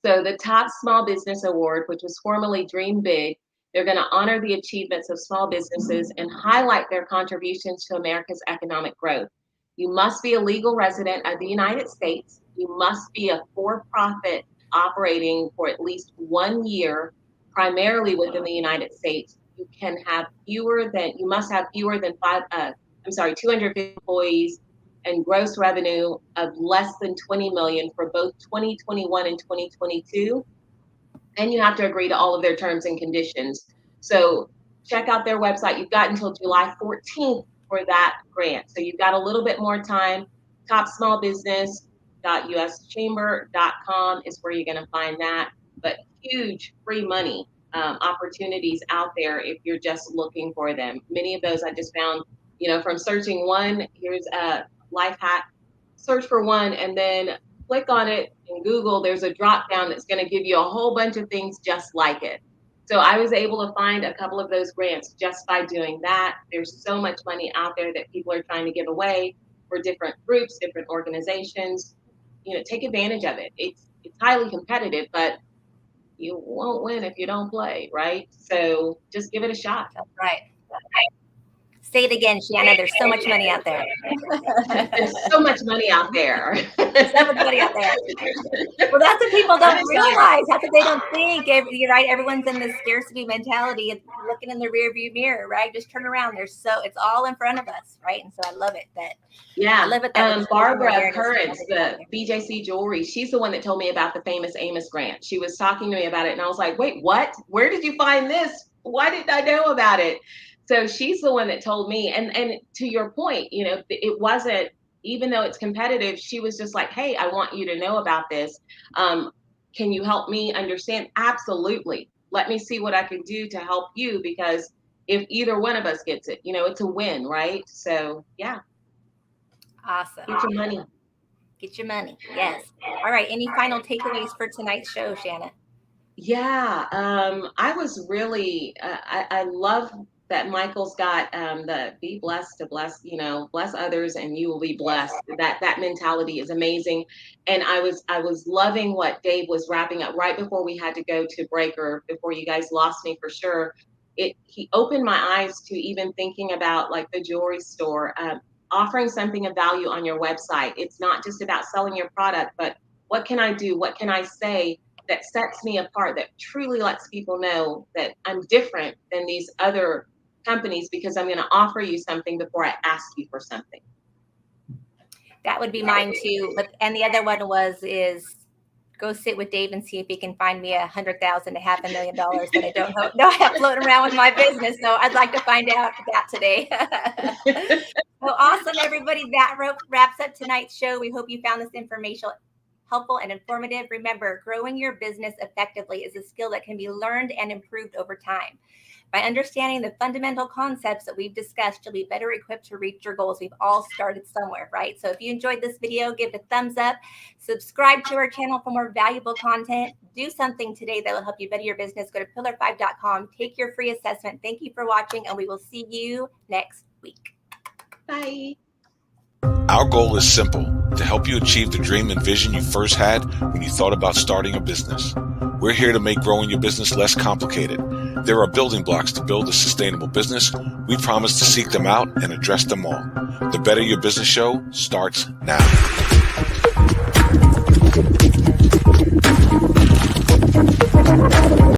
Speaker 3: So the Top Small Business Award, which was formerly Dream Big, they're going to honor the achievements of small businesses and highlight their contributions to America's economic growth. You must be a legal resident of the United States. You must be a for-profit operating for at least 1 year, primarily within the United States. You can have you must have fewer than 250 employees and gross revenue of less than 20 million for both 2021 and 2022. And you have to agree to all of their terms and conditions. So check out their website. You've got until July 14th for that grant. So you've got a little bit more time. topsmallbusiness.uschamber.com is where you're going to find that. But huge free money opportunities out there if you're just looking for them. Many of those I just found, from searching one. Here's a life hack. Search for one and then click on it in Google. There's a drop down that's going to give you a whole bunch of things just like it. So I was able to find a couple of those grants just by doing that. There's so much money out there that people are trying to give away for different groups, different organizations. Take advantage of it. It's highly competitive, but you won't win if you don't play, right? So just give it a shot.
Speaker 1: That's right. Say it again, Shanna. There's so much money out there.
Speaker 3: There's so much money out there.
Speaker 1: So much money out there. Well, that's what people don't realize. That's what they don't think. You're right. Everyone's in this scarcity mentality and looking in the rearview mirror, right? Just turn around. It's all in front of us, right? And so I love it that.
Speaker 3: Yeah.
Speaker 1: I love it that
Speaker 3: Barbara Currents, the BJC Jewelry, she's the one that told me about the Famous Amos grant. She was talking to me about it, and I was like, wait, what? Where did you find this? Why didn't I know about it? So she's the one that told me, and to your point, it wasn't, even though it's competitive, she was just like, hey, I want you to know about this. can you help me understand? Absolutely. Let me see what I can do to help you, because if either one of us gets it, it's a win, right? So yeah.
Speaker 1: Awesome.
Speaker 3: Get your money.
Speaker 1: Get your money. Yes. All right. Any final takeaways for tonight's show, Shanna?
Speaker 3: Yeah. I was really, I love that Michael's got the be blessed to bless, bless others and you will be blessed. That mentality is amazing. And I was loving what Dave was wrapping up right before we had to go to break, or before you guys lost me for sure. He opened my eyes to even thinking about like the jewelry store, offering something of value on your website. It's not just about selling your product, but what can I do? What can I say that sets me apart, that truly lets people know that I'm different than these other companies, because I'm going to offer you something before I ask you for something.
Speaker 1: That would be mine too. And the other one is go sit with Dave and see if he can find me $100,000 to $500,000 that I don't know I have floating around with my business. So I'd like to find out that today. So awesome, everybody. That wraps up tonight's show. We hope you found this information helpful and informative. Remember, growing your business effectively is a skill that can be learned and improved over time. By understanding the fundamental concepts that we've discussed, you'll be better equipped to reach your goals. We've all started somewhere, right? So if you enjoyed this video, give it a thumbs up, subscribe to our channel for more valuable content, do something today that will help you better your business. Go to pillar5.com, take your free assessment. Thank you for watching, and we will see you next week.
Speaker 3: Bye.
Speaker 2: Our goal is simple: to help you achieve the dream and vision you first had when you thought about starting a business. We're here to make growing your business less complicated. There are building blocks to build a sustainable business. We promise to seek them out and address them all. The Better Your Business Show starts now.